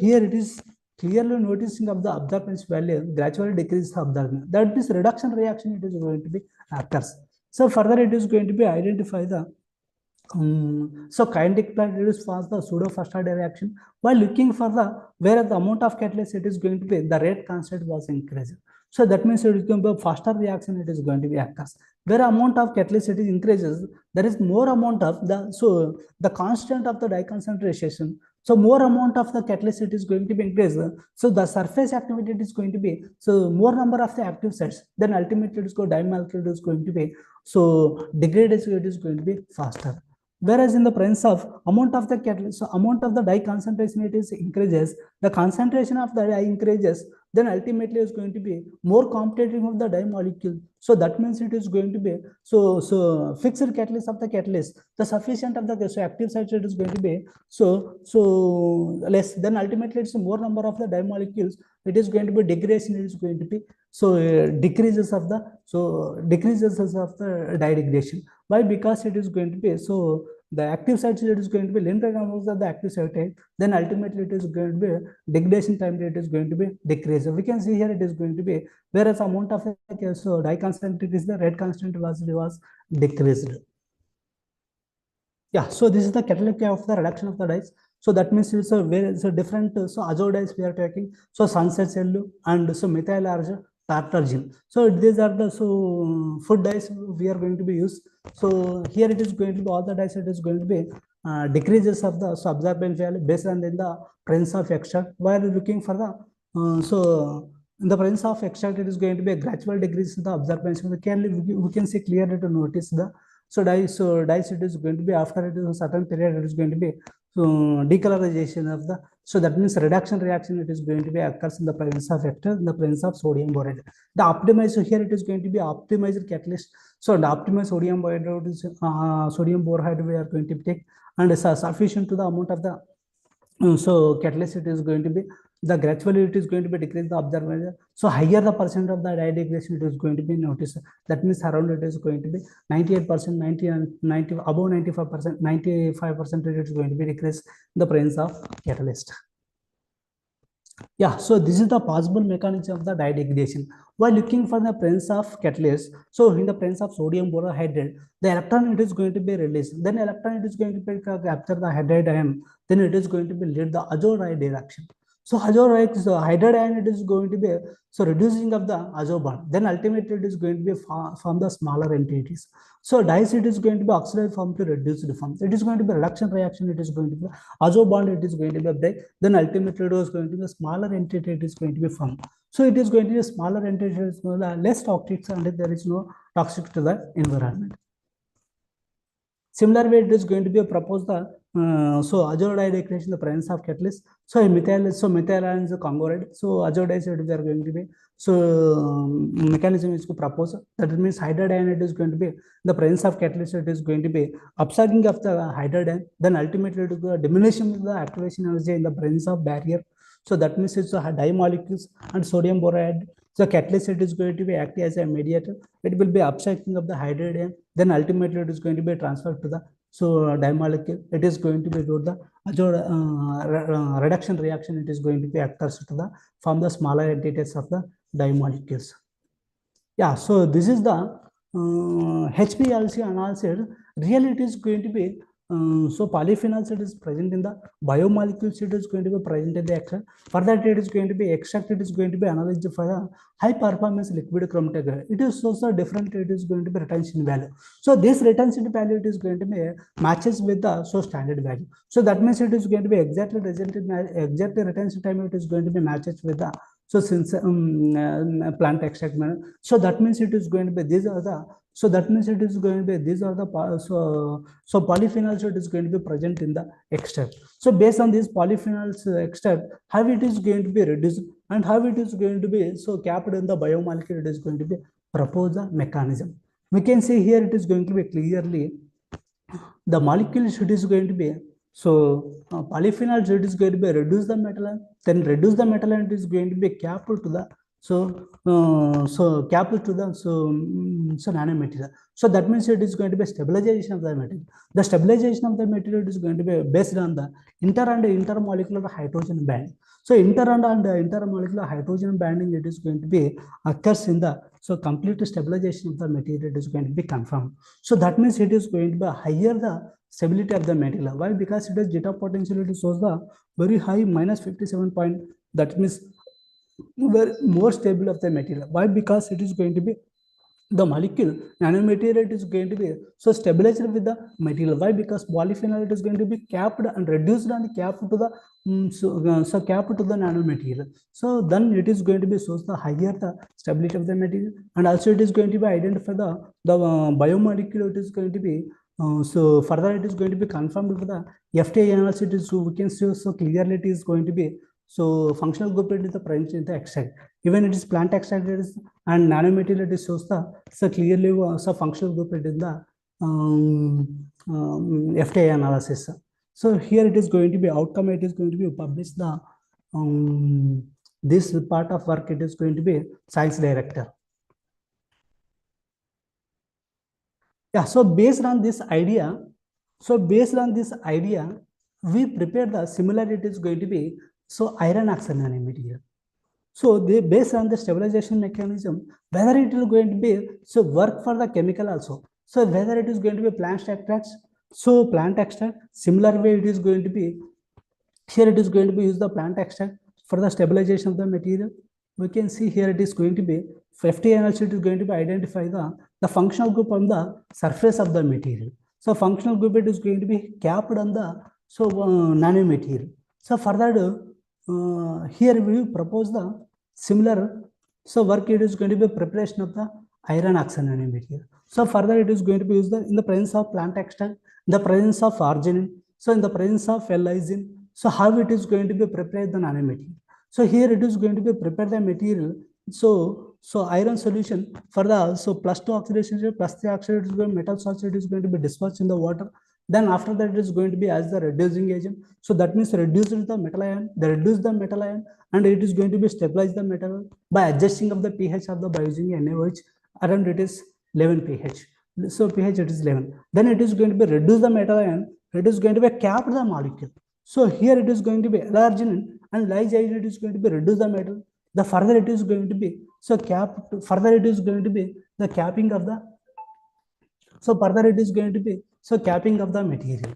here it is clearly noticing of the absorbance value gradually decreases the absorbance. That is reduction reaction it is going to be occurs. So further it is going to be identify the kinetic plant it is fast the pseudo first order reaction. While looking for the where the amount of catalyst it is going to be the rate constant was increased. So that means it is going to be faster reaction it is going to be occurs. Where amount of catalyst it is increases, there is more amount of the constant of the dye concentration. So more amount of the catalyst it is going to be increased. So the surface activity it is going to be more number of the active sites. Then ultimately it is dye molecule is going to be degradation it is going to be faster. Whereas in the presence of amount of the catalyst, amount of the dye concentration it is increases, the concentration of the dye increases, then ultimately is going to be more competitive of the dye molecule. So that means it is going to be fixed catalyst of the catalyst, the sufficient of the active sites it is going to be less. Then ultimately it's more number of the dye molecules. It is going to be degradation. It is going to be decreases of the dye degradation. Why? Because it is going to be the active sites it is going to be limited numbers of the active site type. Then ultimately it is going to be degradation time it is going to be decreased. We can see here it is going to be whereas amount of dye constant it is the red constant was decreased. Yeah, so this is the catalytic of the reduction of the dyes. So that means it's a different azode dyes we are taking. So sunset yellow and methyl argent tartargene. So these are the food dyes we are going to be used. So here it is going to be all the dyes it is going to be decreases of the absorbance value based on the presence of extract. While looking for the in the presence of extract it is going to be a gradual decrease in the absorbance. We can see clearly to notice the dyes it is going to be after it is a certain period it is going to be decolorization of the, so that means reduction reaction, it is going to be occurs in the presence of vector, in the presence of sodium borate. The optimized, so here it is going to be optimized catalyst. So the optimized sodium borate is sodium borate we are going to take, and sufficient to the amount of the so catalyst it is going to be, the gradually it is going to be decrease the observation. So higher the percent of the degradation it is going to be noticed. That means around it is going to be 98%, 90 and 90 above 95%, 95% it is going to be decreased in the presence of catalyst. Yeah, so this is the possible mechanism of the degradation. While looking for the presence of catalyst, so in the presence of sodium borohydride, the electron it is going to be released. Then electron it is going to be capture the hydride ion. Then it is going to be lead the azuride direction. So azuride, so hydride ion it is going to be so reducing of the azo bond. Then ultimately it is going to be from the smaller entities. So dice it is going to be oxidized form to reduced form. It is going to be reduction reaction. It is going to be azo bond. It is going to be a break. Then ultimately it is going to be a smaller entity. It is going to be formed. So it is going to be a smaller entity. It is less toxic and there is no toxic to the environment. Similar way, it is going to be proposed the so azuride degradation the presence of catalyst. So methyl ions congruent. So azuride it is going to be so mechanism is to propose. That means hydride ion it is going to be the presence of catalyst. It is going to be upsagging of the hydride ion. Then ultimately it is diminution of the activation energy in the presence of barrier. So that means it's di molecules and sodium borate. So catalyst it is going to be acting as a mediator. It will be upcycling of the hydride ion. Then ultimately it is going to be transferred to the dimolecule. It is going to be do the reduction reaction. It is going to be occurs to the from the smaller entities of the dimolecules. Yeah, so this is the HPLC analysis. Really, it is going to be so polyphenols it is present in the biomolecules. It is going to be present in the extract. For that, it is going to be extract. It is going to be analyzed for the high performance liquid chromatography. It is also different. It is going to be retention value. So this retention value it is going to be matches with the standard value. So that means it is going to be exactly retention time. It is going to be matches with the since plant extract manner. So that means it is going to be these are the. So that means it is going to be these are the so polyphenols it is going to be present in the extract. So based on these polyphenols extract, how it is going to be reduced and how it is going to be so capped in the biomolecule, it is going to be propose a mechanism. We can see here it is going to be clearly the molecule it is going to be polyphenols it is going to be reduce the metal ion, then reduce the metal ion it is going to be capped to the capped to the nanomaterial. So that means it is going to be stabilization of the material. The stabilization of the material is going to be based on the inter and intermolecular hydrogen band. So inter and intermolecular hydrogen banding it is going to be occurs in the complete stabilization of the material it is going to be confirmed. So that means it is going to be higher the stability of the material. Why? Because it is zeta potentiality shows the very high -57 point. That means more stable of the material. Why? Because it is going to be the molecule nanomaterial it is going to be stabilized with the material. Why? Because polyphenol it is going to be capped and reduced and capped to the capped to the nanomaterial. So then it is going to be shows the higher the stability of the material, and also it is going to be identify the biomolecule it is going to be so further it is going to be confirmed with the FTA analysis. So we can see clearly it is going to be functional group it is the present in the extract. Even it is plant extract it is, and nanomaterial it is shows the clearly functional group it is the FTA analysis. So here it is going to be outcome. It is going to be published the this part of work. It is going to be science director. Yeah. So based on this idea, we prepared the similar. It is going to be iron oxide nanomaterial. So they based on the stabilization mechanism, whether it is going to be work for the chemical also. So whether it is going to be plant extracts, plant extract, similar way it is going to be here. It is going to be use the plant extract for the stabilization of the material. We can see here it is going to be 50 analysis. It is going to be identify the functional group on the surface of the material. So functional group it is going to be capped on the nanomaterial. So further here we propose the similar work. It is going to be preparation of the iron oxide nanomaterial. So further it is going to be used in the presence of plant extract, the presence of arginine, So in the presence of lysine, so how it is going to be prepared the nanomaterial? So here it is going to be prepare the material. So iron solution for the plus 2 oxidation plus 3 oxide is going metal sulfate is going to be dispersed in the water. Then after that it is going to be as the reducing agent. So that means reduce the metal ion, they reduce the metal ion, and it is going to be stabilize the metal by adjusting of the pH of the by using NaOH. Around it is 11 pH. So pH it is 11. Then it is going to be reduce the metal ion. It is going to be cap the molecule. So here it is going to be L-arginine and lysergine. It is going to be reduce the metal. The further it is going to be further it is going to be the capping of the further it is going to be capping of the material.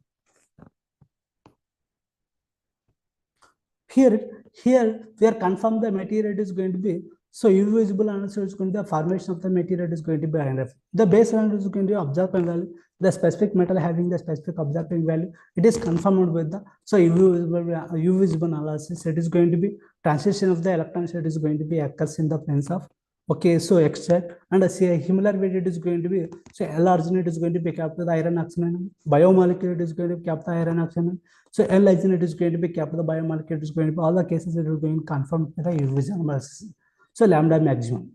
Here we are confirmed the material is going to be UV visible answer is going to be the formation of the material is going to be INF. The base value is going to be absorption value. The specific metal having the specific absorption value, it is confirmed with the UV visible analysis. It is going to be transition of the electrons. It is going to be occurs in the presence of extract, and similar way it is going to be L-arginate is going to be capped the iron oxide. Biomolecule is going to be capped the iron oxide. So L-arginate is going to be capped the biomolecule is going to be all the cases it is going to confirm the UV visible analysis. So lambda maximum.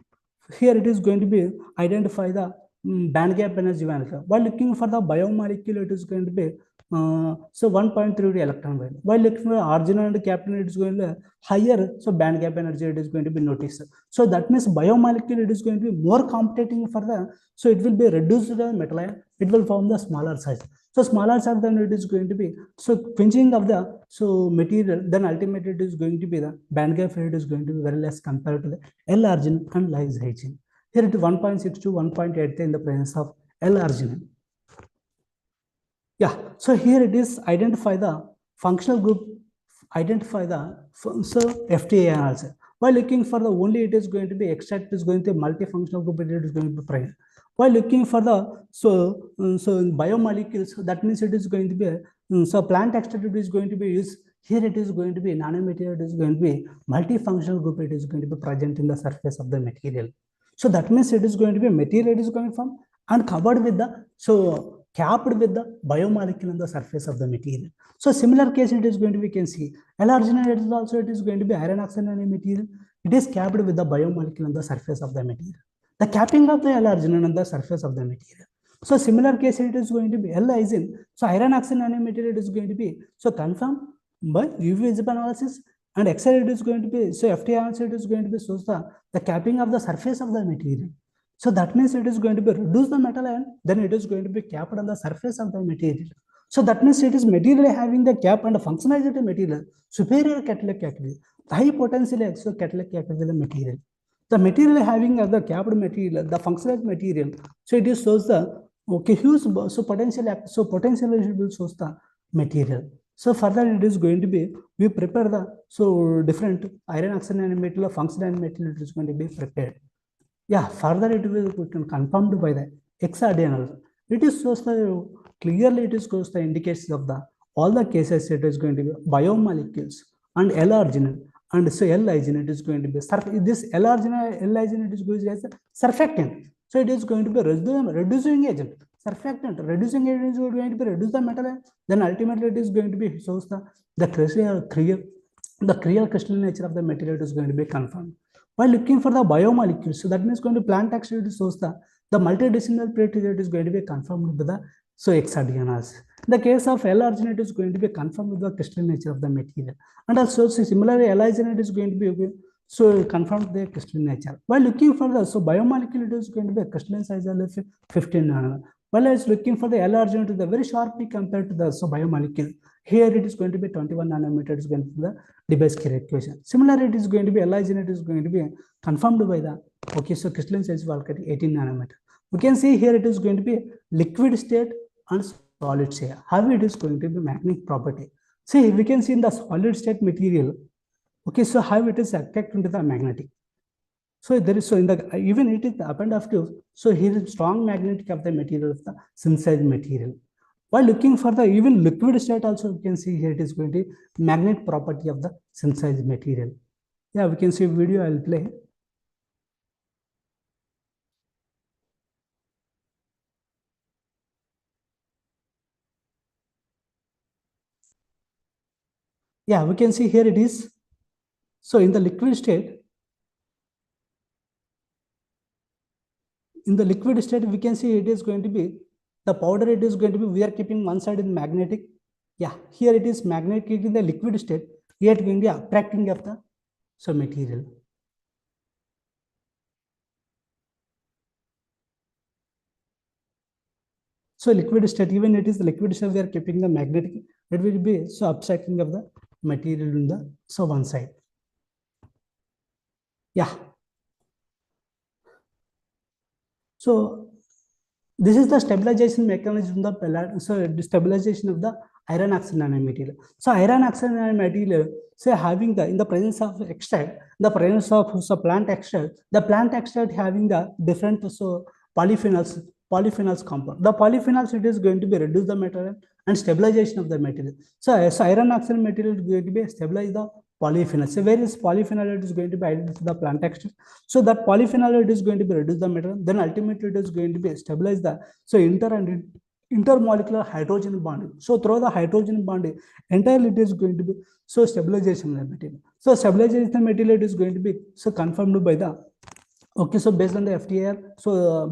Here it is going to be identify the band gap energy value. While looking for the biomolecule, it is going to be 1.3 electron value. While looking for arginine and captain, it is going to be higher. So band gap energy it is going to be noticed. So that means biomolecule it is going to be more competing for the. So it will be reduced the metal ion. It will form the smaller size. So smaller size than it is going to be quenching of the material. Then ultimately it is going to be the band gap it is going to be very less compared to the L-arginine and lysergine. Here it is 1.6 to 1.8 in the presence of L-arginine. Yeah, so here it is identify the functional group, identify the FTA also. While looking for the only it is going to be extract is going to be multifunctional group, it is going to be present. While looking for the biomolecules, that means it is going to be plant extract is going to be used. Here it is going to be nanomaterial, it is going to be multifunctional group, it is going to be present in the surface of the material. So that means it is going to be material it is going from and covered with the capped with the biomolecule on the surface of the material. So similar case it is going to be, we can see L-arginine is also it is going to be iron oxide material. It is capped with the biomolecule on the surface of the material. The capping of the L-arginine on the surface of the material. So similar case it is going to be L-lysine. So iron oxide material it is going to be confirmed by UV visible analysis, and X-ray it is going to be FTA answer it is going to be the capping of the surface of the material. So that means it is going to be reduce the metal ion, then it is going to be capped on the surface of the material. So that means it is material having the cap and functionality material, superior catalytic activity, high potential catalytic activity of the material. The material having the capped material, the functional material, so it is shows the huge potential will shows the material. So further it is going to be, we prepare the different iron oxide material, functional material it is going to be prepared. Yeah, further it will be confirmed by the hexadenal. It is shows the clearly it is shows the indications of the all the cases it is going to be biomolecules and L-arginine and L-lysine it is going to be this L-lysine it is going to be as a surfactant. So it is going to be reducing agent. Surfactant reducing agent is going to be reduce the metal. Then ultimately it is going to be shows the crystal crystalline nature of the material is going to be confirmed. While looking for the biomolecules, so that means going to plant activity shows the multidecimal plate it is going to be confirmed with the hexadenals. In the case of L-arginate, it is going to be confirmed with the crystalline nature of the material, and also similarly L-arginate is going to be confirmed the crystalline nature. While looking for the biomolecule, it is going to be a crystalline size of 15 nanometer. While I was looking for the L-arginate, the very sharply compared to the biomolecule. Here it is going to be 21 nanometer. It is going to be the Debye equation. Similarly, it is going to be L-arginate is going to be confirmed by the crystalline size of 18 nanometer. We can see here it is going to be liquid state and solid state. How it is going to be magnetic property. See, we can see in the solid state material. So how it is affected into the magnetic. So there is in the even it is the up and active. So here is strong magnetic of the material of the synthesized material. While looking for the even liquid state also, we can see here it is going to be magnet property of the synthesized material. Yeah, we can see video. I will play. Yeah, we can see here it is. So in the liquid state, we can see it is going to be the powder. It is going to be, we are keeping one side in magnetic. Yeah, here it is magnetic in the liquid state. Here it going to be attracting of the material. So liquid state, even it is the liquid state, we are keeping the magnetic. It will be abstracting of the material in the one side. Yeah. So this is the stabilization mechanism of the stabilization of the iron oxide nanomaterial. So iron oxide nanomaterial, say having the, in the presence of extract, the presence of plant extract, the plant extract having the different polyphenols compound. The polyphenols, it is going to be reduce the material and stabilization of the material. So iron oxide material is going to be stabilize the polyphenol. So where is polyphenol, it is going to be added to the plant extract. So that polyphenol, it is going to be reduce the material. Then ultimately it is going to be stabilize the intermolecular hydrogen bonding. So through the hydrogen bonding, entirely it is going to be stabilization of the material. So stabilization of the material, it is going to be confirmed by the. Okay, so based on the FTL,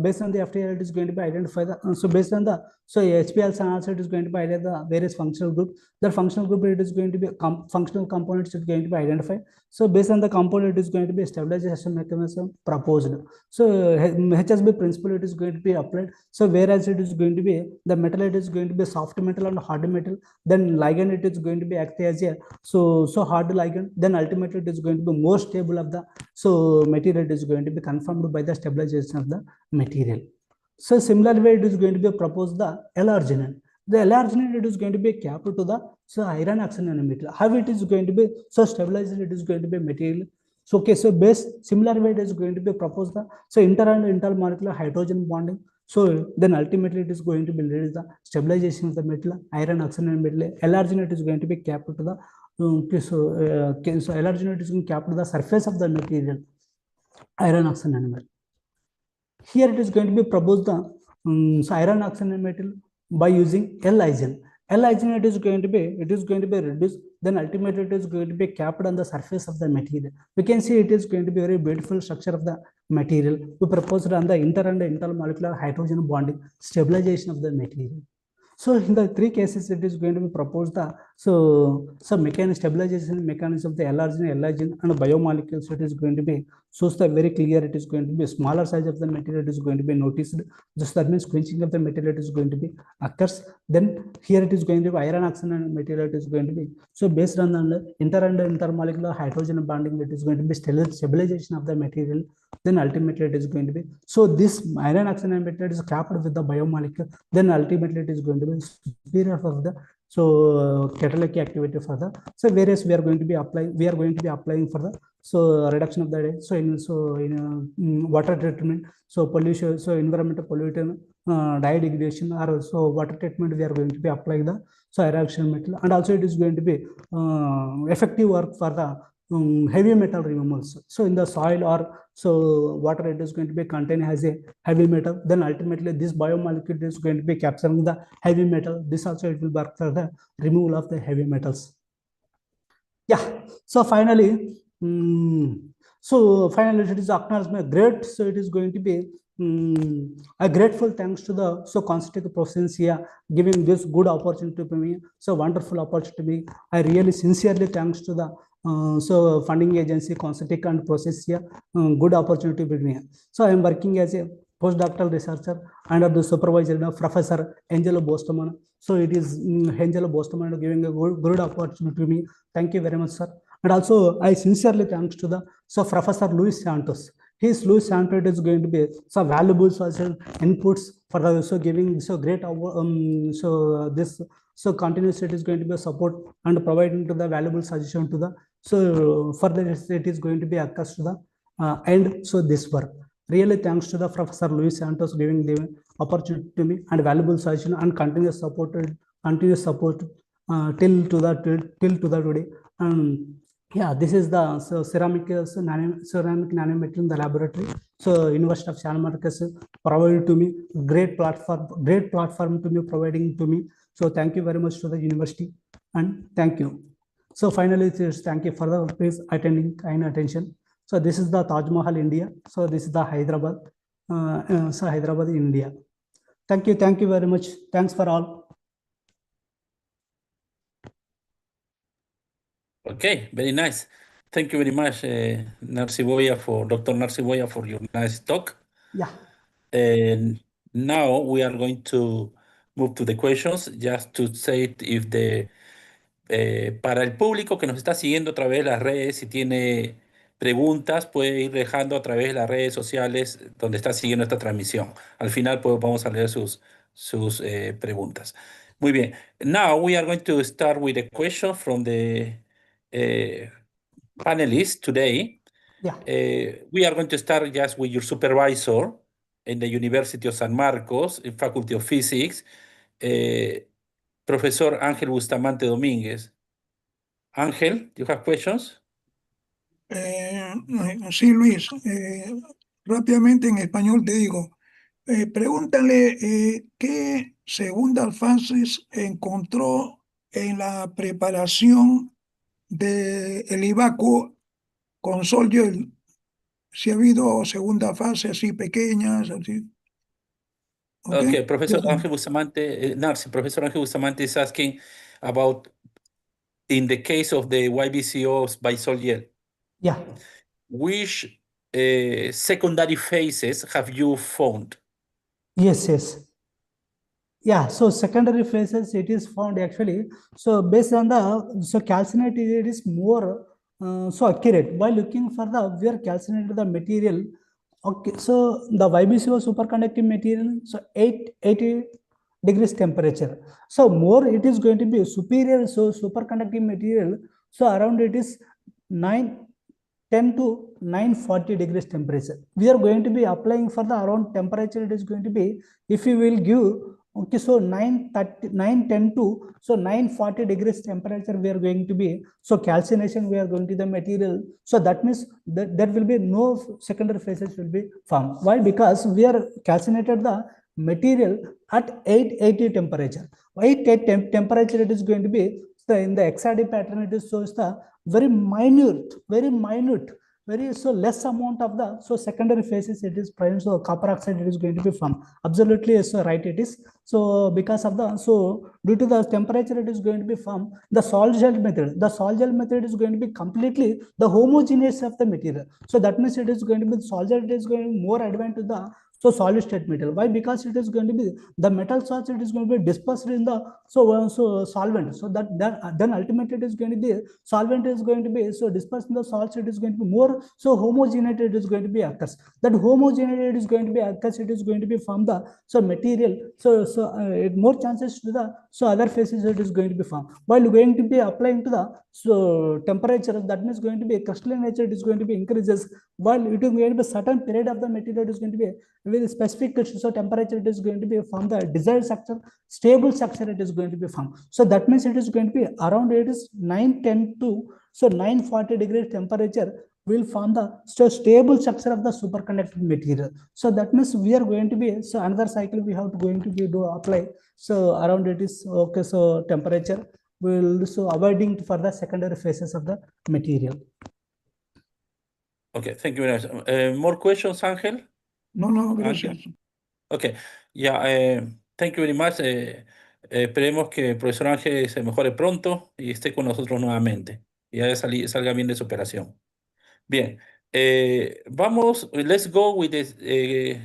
based on the FTL, it is going to be identify the, based on the, HPL also it is going to be identify the various functional group. The functional group, it is going to be functional components, is going to be identified. So based on the component, it is going to be stabilization mechanism proposed. So HSB principle, it is going to be applied. So whereas it is going to be the metal, it is going to be soft metal and hard metal, then ligand, it is going to be act as a hard ligand, then ultimately it is going to be more stable of the material is going to be confirmed by the stabilization of the material. So similar way, it is going to be proposed the L-arginine. The L-arginine, it is going to be capped to the iron oxide nanomaterial. How it is going to be stabilized? It is going to be material. So okay, so base similar way, it is going to be proposed the inter and intermolecular hydrogen bonding. So then ultimately it is going to be lead the stabilization of the metal, iron oxide nanomaterial. L-arginine is going to be capped to the L-arginate is capped to the surface of the material, iron oxide nanomaterial. Here it is going to be proposed the iron oxide nanomaterial by using L-igen. L-igen, it is going to be reduced. Then ultimately it is going to be capped on the surface of the material. We can see it is going to be a very beautiful structure of the material. We proposed on the inter and intermolecular hydrogen bonding, stabilization of the material. So in the three cases, it is going to be proposed the mechanism, stabilization mechanism of the L-arginine and biomolecules. It is going to be the very clear. It is going to be smaller size of the material. It is going to be noticed. Just that means quenching of the material is going to be occurs. Then here it is going to be iron oxide material. It is going to be based on the inter and intermolecular hydrogen bonding. It is going to be stabilization of the material. Then ultimately it is going to be this iron oxide material is capped with the biomolecule. Then ultimately it is going to be superior for the catalytic activity for the whereas we are going to be applying for the reduction of the in water treatment, pollution, environmental pollutant, degradation, or water treatment, we are going to be applying the aeration metal, and also it is going to be effective work for the heavy metal removals. So in the soil or water, it is going to be contained as a heavy metal. Then ultimately this biomolecule is going to be capturing the heavy metal. This also it will work for the removal of the heavy metals. Yeah. So finally, it is acknowledgement great. So it is going to be a grateful thanks to the Constitutive Provincia giving this good opportunity to me. So wonderful opportunity to me. I really sincerely thanks to the funding agency Constitutive and Provincia, good opportunity to me. So I am working as a postdoctoral researcher under the supervisor of Professor Angelo Bostomano. So it is Angelo Bostomano giving a good opportunity to me. Thank you very much, sir. And also I sincerely thanks to the Professor Luis Santos. Luis Santos is going to be some valuable social inputs for the giving great continuous it is going to be support and providing to the valuable suggestion to the further it is going to be occurs to the end. So this work really thanks to the Professor Luis Santos giving the opportunity to me and valuable suggestion and continuous support till to the today. Yeah, this is the ceramic nanometer in the laboratory. So University of San Marcos provided to me great platform to me providing to me. So thank you very much to the university and thank you. So finally, thank you for the please attending kind attention. So this is the Taj Mahal, India. So this is the Hyderabad. So Hyderabad, India. Thank you very much. Thanks for all. Okay, very nice. Thank you very much, Narasaiah, Dr. Narasaiah, for your nice talk. Yeah. And now we are going to move to the questions, just to say if para el público que nos está siguiendo a través de las redes, si tiene preguntas, puede ir dejando a través de las redes sociales donde está siguiendo esta transmisión. Al final vamos a leer sus preguntas. Muy bien. Now we are going to start with a question from the panelists today. Yeah. We are going to start just with your supervisor in the University of San Marcos, in Faculty of Physics, Professor Ángel Bustamante Domínguez. Ángel, do you have questions? Sí, Luis. Rápidamente en español te digo, pregúntale qué segundas fases encontró en la preparación del IBACO con sol gel. Si ha habido segunda fase así pequeñas, así. Okay, Professor Ángel Bustamante, Professor Ángel Bustamante is asking about in the case of the YBCOs by sol gel. Yeah. Which secondary phases have you found? Yes. Yeah, so secondary phases it is found actually. So based on the calcinity it is more so accurate by looking for the where calcinated the material. Okay, so the YBCO superconducting material, so 880 degrees temperature. So more it is going to be superior, so superconducting material. So around it is 910 to 940 degrees temperature. We are going to be applying for the around temperature. It is going to be, if you will give, okay, so 910 to so 940 degrees temperature we are going to be, so calcination we are going to the material. So that means that there will be no secondary phases will be formed. Why? Because we are calcinated the material at 880 temperature. 880 temperature it is going to be, so in the XRD pattern it is shows the very minute, so less amount of the so secondary phases it is present. So copper oxide it is going to be formed. Absolutely yes, right it is. So because of the so due to the temperature it is going to be formed. The sol gel method is going to be completely the homogeneous of the material. So that means it is going to be sol gel, it is going to be more advanced to the so solid state metal. Why? Because it is going to be the metal salts, it is going to be dispersed in the so solvent. So that then ultimately it is going to be solvent is going to be so dispersed in the salts, it is going to be more so homogeneous, it is going to be occurs. That homogeneity it is going to be occurs, it is going to be from the so material. So more chances to the so other phases it is going to be formed. While going to be applying to the so temperature, that means going to be crystalline nature, it is going to be increases. While it is going to be certain period of the material, it is going to be with specific so temperature, it is going to be from the desired structure, stable structure it is going to be formed. So that means it is going to be around it is 910 to so 940 degrees temperature will form the so stable structure of the superconducting material. So that means we are going to be so another cycle we have to going to be do apply. So around it is okay, so temperature will so avoiding for the secondary phases of the material. Okay, thank you very much. More questions, Ángel? No, gracias. Okay, yeah, thank you very much. Esperemos que el profesor Ángel se mejore pronto y esté con nosotros nuevamente y ya salga bien de su operación. Bien, vamos, let's go with the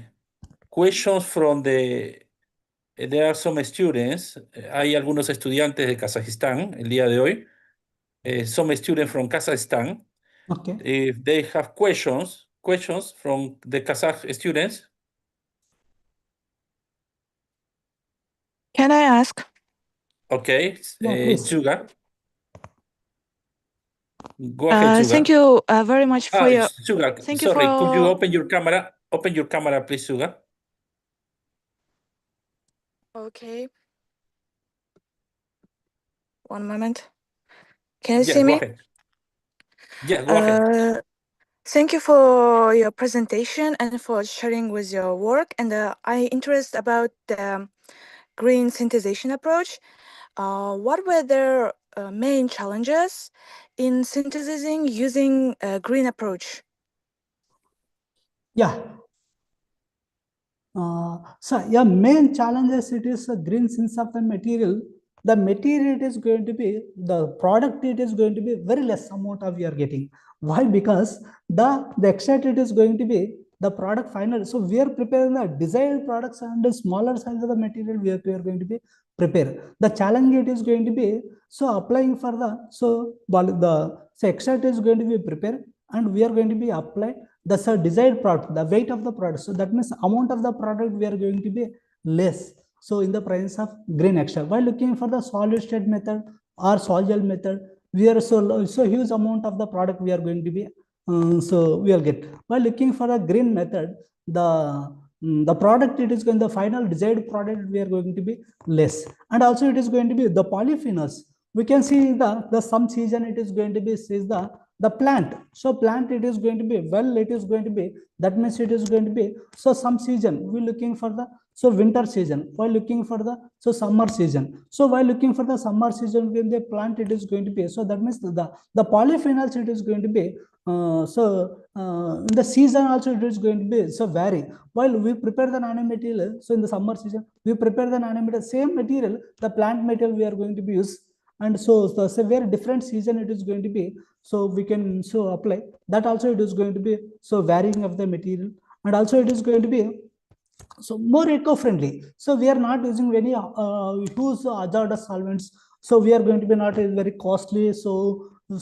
questions from there are some students. Hay algunos estudiantes de Kazajistán el día de hoy. Some students from Kazakhstan. Okay. If they have questions from the Kazakh students. Can I ask? Okay, Juga. Go ahead, Juga. Thank you very much for your. Juga, thank sorry, you for... could you open your camera? Open your camera, please, Juga. Okay. One moment. Can you see me? Go ahead. Yeah, go ahead. Thank you for your presentation and for sharing with your work. And I interest about the green synthesization approach. What were the main challenges in synthesizing using a green approach? Yeah. Yeah, main challenges it is a green sense of the material. The material it is going to be, the product it is going to be very less amount of we are getting. Why? Because the extract it is going to be the product final. So we are preparing the desired products and the smaller size of the material we are going to be prepare. The challenge it is going to be, so applying for the extract is going to be prepared and we are going to be applied the desired product, the weight of the product. So that means amount of the product we are going to be less. So in the presence of green extract, while looking for the solid state method or sol-gel method, we are so huge amount of the product we are going to be so we will get. While looking for a green method, the product it is going, the final desired product we are going to be less, and also it is going to be the polyphenols. We can see the some season it is going to be is the plant. So plant it is going to be, well, it is going to be, that means it is going to be, so some season we looking for the winter season, while looking for the summer season. So while looking for the summer season when the plant it is going to be, so that means the polyphenols it is going to be in the season also it is going to be so vary. While we prepare the nanomaterial, so in the summer season we prepare the nanomaterial, same material, the plant material we are going to be use, and so the very different season it is going to be, so we can apply that also it is going to be varying of the material, and also it is going to be more eco-friendly. So we are not using very huge hazardous solvents, so we are going to be not very costly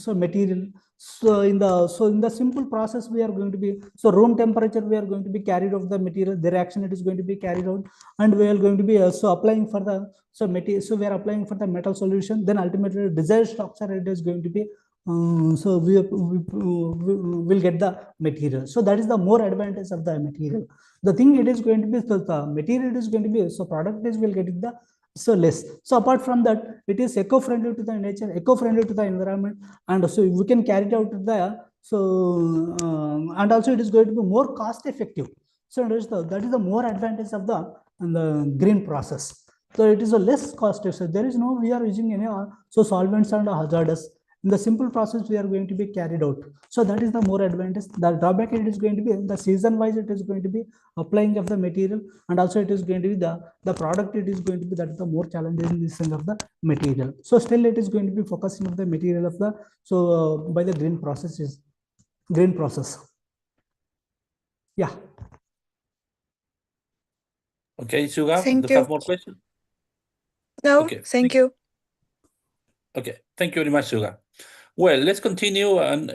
material. So in the simple process we are going to be, room temperature we are going to be carried out the material, the reaction it is going to be carried out, and we are going to be applying for the material. So we are applying for the metal solution, then ultimately desired structure it is going to be so we will get the material. So that is the more advantage of the material. The thing it is going to be, the material is going to be, product is will get the less. So apart from that, it is eco-friendly to the nature, eco-friendly to the environment, and so we can carry it out the and also it is going to be more cost effective. So that is the more advantage of the green process. So it is a less cost effective. There is no, we are using any solvents and hazardous. In the simple process we are going to be carried out. So that is the more advantage. The drawback it is going to be the season wise it is going to be applying of the material, and also it is going to be the product it is going to be, that is the more challenging in this thing of the material. So still it is going to be focusing of the material of the by the green process. Yeah. Okay, Suga, Thank do you have you. more questions? No, Okay. thank you. Okay, thank you very much, Suga. Well, let's continue. And,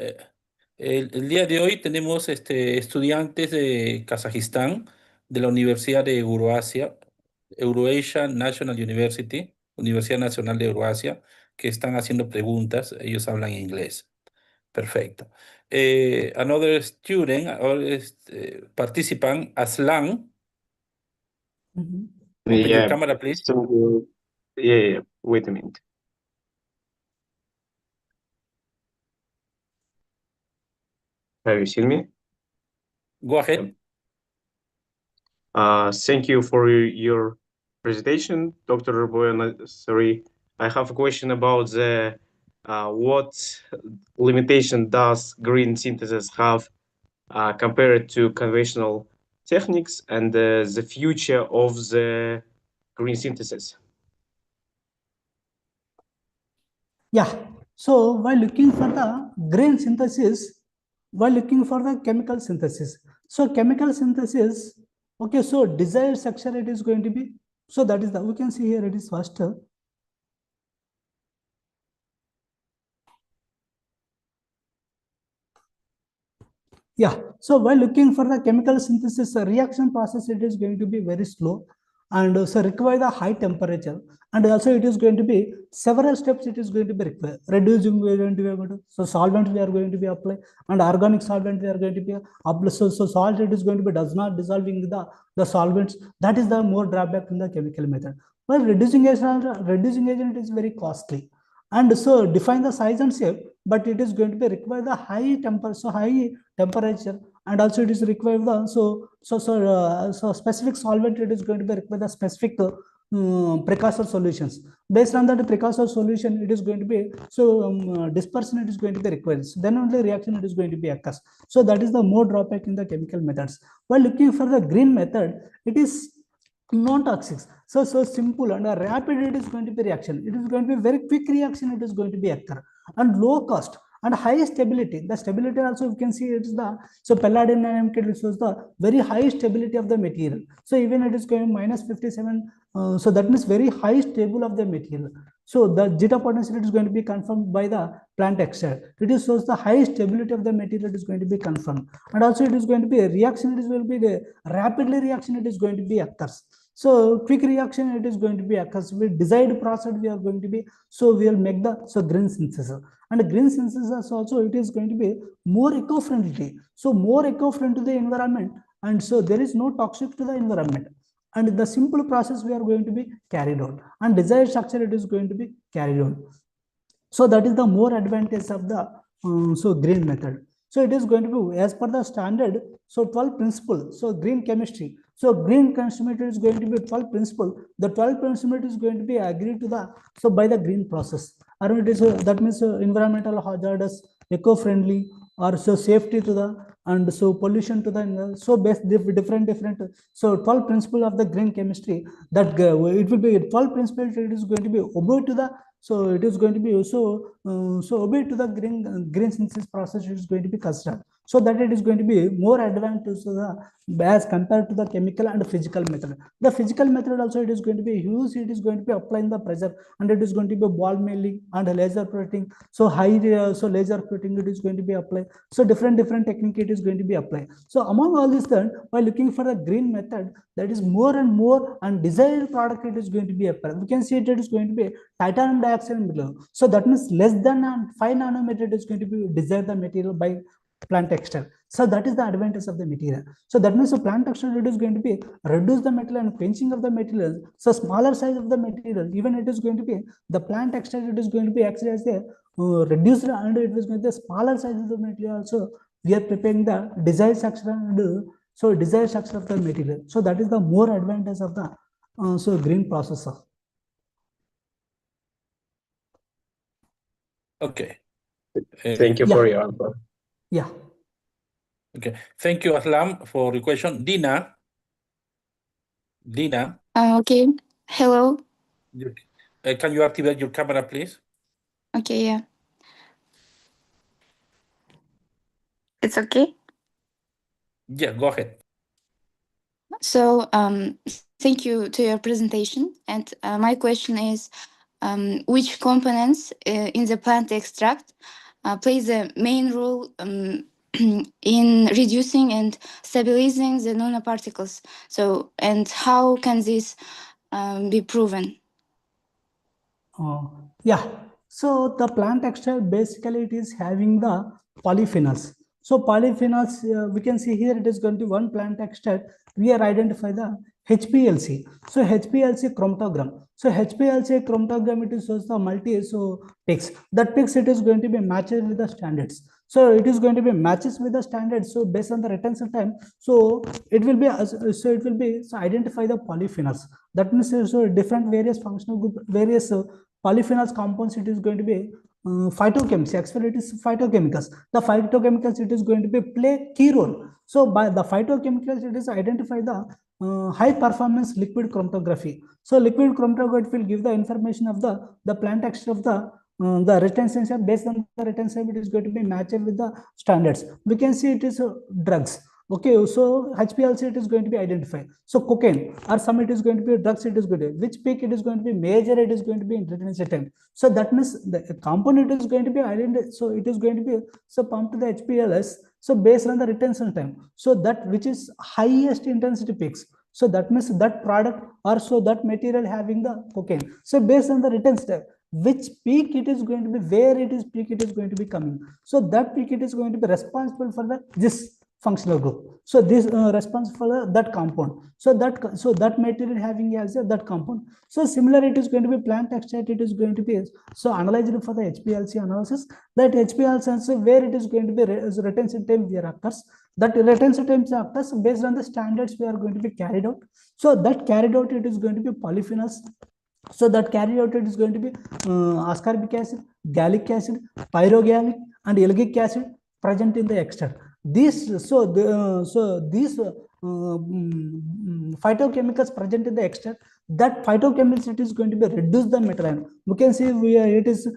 el día de hoy tenemos estudiantes de Kazajistán, de la Universidad de Eurasia National University, Universidad Nacional de Eurasia, que están haciendo preguntas. Ellos hablan inglés. Perfecto. Another student, participant, Aslan. Open your camera, please. So, yeah, wait a minute. Have you seen me? Go ahead. Thank you for your presentation, Dr. Boya. Sorry, I have a question about the what limitation does green synthesis have compared to conventional techniques, and the future of the green synthesis? Yeah. So while looking for the green synthesis, while looking for the chemical synthesis, so chemical synthesis, okay, so desired structure it is going to be, so that is the, we can see here it is first. Yeah, so while looking for the chemical synthesis, reaction process it is going to be very slow, and so require the high temperature, and also it is going to be several steps it is going to be required. Reducing we are going to be able to, so solvent we are going to be apply, and organic solvent we are going to be apply. So salt it is going to be does not dissolving the solvents. That is the more drawback in the chemical method. Well, reducing agent is very costly, and so define the size and shape, but it is going to be require the high temperature, and also it is required the so specific solvent it is going to be require the specific precursor solutions. Based on that precursor solution, it is going to be, dispersion it is going to be required. So then only reaction it is going to be occurs. So that is the more drawback in the chemical methods. While looking for the green method, it is non-toxic. So simple and rapid it is going to be reaction. It is going to be very quick reaction, it is going to be occur, and low cost and high stability. The stability also you can see it is the, so palladium nanochemical shows the very high stability of the material. So even it is going minus 57, so that means very high stable of the material. So the zeta potential is going to be confirmed by the plant extract. It is shows the high stability of the material is going to be confirmed, and also it is going to be a reaction. It will be the rapidly reaction. It is going to be occurs. So quick reaction it is going to be occurs with desired process we are going to be. So we will make the green synthesis, and green synthesis also it is going to be more eco-friendly. So more eco-friendly to the environment, and so there is no toxic to the environment. And the simple process we are going to be carried out, and desired structure it is going to be carried on. So that is the more advantage of the green method. So it is going to be as per the standard. So 12 principle. So green chemistry. So green chemistry is going to be 12 principle. The 12 principle is going to be agreed to the by the green process. Or it is that means environmental hazardous, eco-friendly, or so safety to the, and so pollution to the, so based different. So 12 principle of the green chemistry, that it will be 12 principle. It is going to be obeyed to the. So it is going to be also obeyed to the green synthesis process. It is going to be considered, so that it is going to be more advanced to the, as compared to the chemical and physical method. The physical method also it is going to be used. It is going to be applying the pressure, and it is going to be ball milling and laser printing. So high laser printing it is going to be applied. So different technique it is going to be applied. So among all this, then by looking for the green method, that is more and more and desired product it is going to be applied. We can see it is going to be titanium dioxide below. So that means less than 5 nanometer it is going to be desired the material by plant extract. So that is the advantage of the material. So that means the plant extract it is going to be reduce the metal and quenching of the materials. So smaller size of the material, even it is going to be the plant extract it is going to be actually as the reduced, and it is going to be the smaller size of the material also. We are preparing the desired structure and so desired structure of the material. So that is the more advantage of the green processor. Okay. Thank you for your answer. Yeah. Okay. Thank you, Aslam, for your question. Dina. Okay. Hello. Can you activate your camera, please? Okay, yeah. It's okay? Yeah, go ahead. So, thank you to your presentation. And my question is, which components in the plant extract play the main role in reducing and stabilizing the nanoparticles? So, and how can this be proven? Yeah. So the plant extract basically it is having the polyphenols. So polyphenols, we can see here it is going to be one plant extract. We are identify the HPLC. So HPLC chromatogram. So HPLC chromatogram it is shows the peaks. That peaks it is going to be matched with the standards. So it is going to be matches with the standards. So based on the retention time, so it will be identify the polyphenols. That means so different various functional group, various polyphenols compounds. It is going to be phytochemistry. Actually, it is phytochemicals. The phytochemicals it is going to be play key role. So by the phytochemicals, it is identify the high performance liquid chromatography. So liquid chromatography will give the information of the plant extract of the retention. Based on the retention, it is going to be matched with the standards. We can see it is drugs. Okay, so HPLC it is going to be identified. So cocaine or some it is going to be drugs. It is going to be which peak it is going to be major. It is going to be in retention time. So that means the component is going to be identified. So it is going to be pumped to the HPLS. So based on the retention time. So that which is highest intensity peaks. So that means that product or so that material having the cocaine. So based on the retention time, which peak it is going to be, where it is peak it is going to be coming. So that peak it is going to be responsible for this functional group. So this responsible for that compound. So that material having as that compound. So similar it is going to be plant extract. It is going to be so analyzed for the HPLC analysis. That HPLC also where it is going to be retention time here occurs. That latency time factors based on the standards we are going to be carried out. So that carried out, it is going to be polyphenols. So that carried out, it is going to be ascorbic acid, gallic acid, pyrogallic, and elgic acid present in the extract. These phytochemicals present in the extract, that phytochemicals, it is going to be reduce the metal ion. We can see it is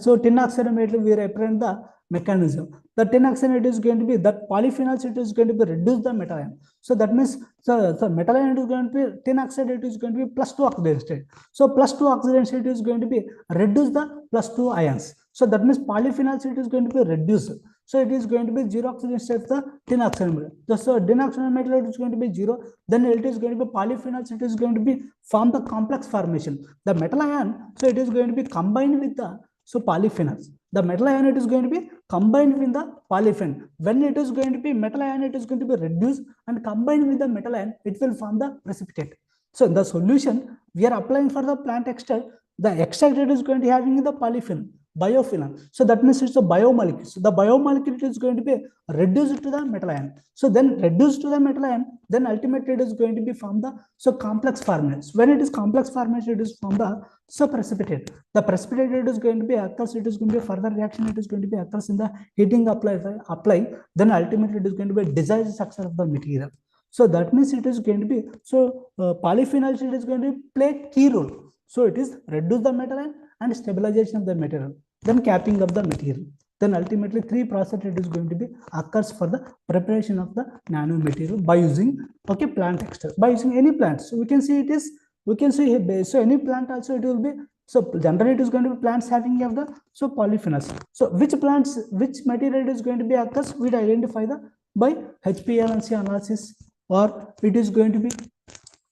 so tin oxide metal, we represent the mechanism. The tin oxide, it is going to be that polyphenols, it is going to be reduce the metal ion. So that means so metal ion is going to be tin oxide, it is going to be +2 oxidation state. So +2 oxidation state is going to be reduce the +2 ions. So that means polyphenols, it is going to be reduced. So it is going to be 0 oxidation state the tin oxide metal. So tin oxide metal, it is going to be 0. Then it is going to be polyphenols, it is going to be form the complex formation. The metal ion, so it is going to be combined with the polyphenols. The metal ion, it is going to be combined with the polyphenol. When it is going to be metal ion, it is going to be reduced and combined with the metal ion, it will form the precipitate. So the solution we are applying for the plant extract, the extract, it is going to be having the polyphenol, biophenol. So that means it's a biomolecule. So the biomolecule, it is going to be reduced to the metal ion. So then reduced to the metal ion, then ultimately it is going to be from the complex formation. When it is complex formation, it is from the precipitate. The precipitate, it is going to be occurs, it is going to be further reaction, it is going to be occurs in the heating apply, then ultimately it is going to be desired structure of the material. So that means it is going to be polyphenols, it is going to play key role. So it is reduce the metal ion and stabilization of the material, then capping of the material. Then ultimately 3 process, it is going to be occurs for the preparation of the nanomaterial by using plant extract, by using any plant. So we can see it is, we can see here, so any plant also it will be, so generally it is going to be plants having of the polyphenols. So which plants, which material it is going to be occurs, we identify the by HPLC analysis, or it is going to be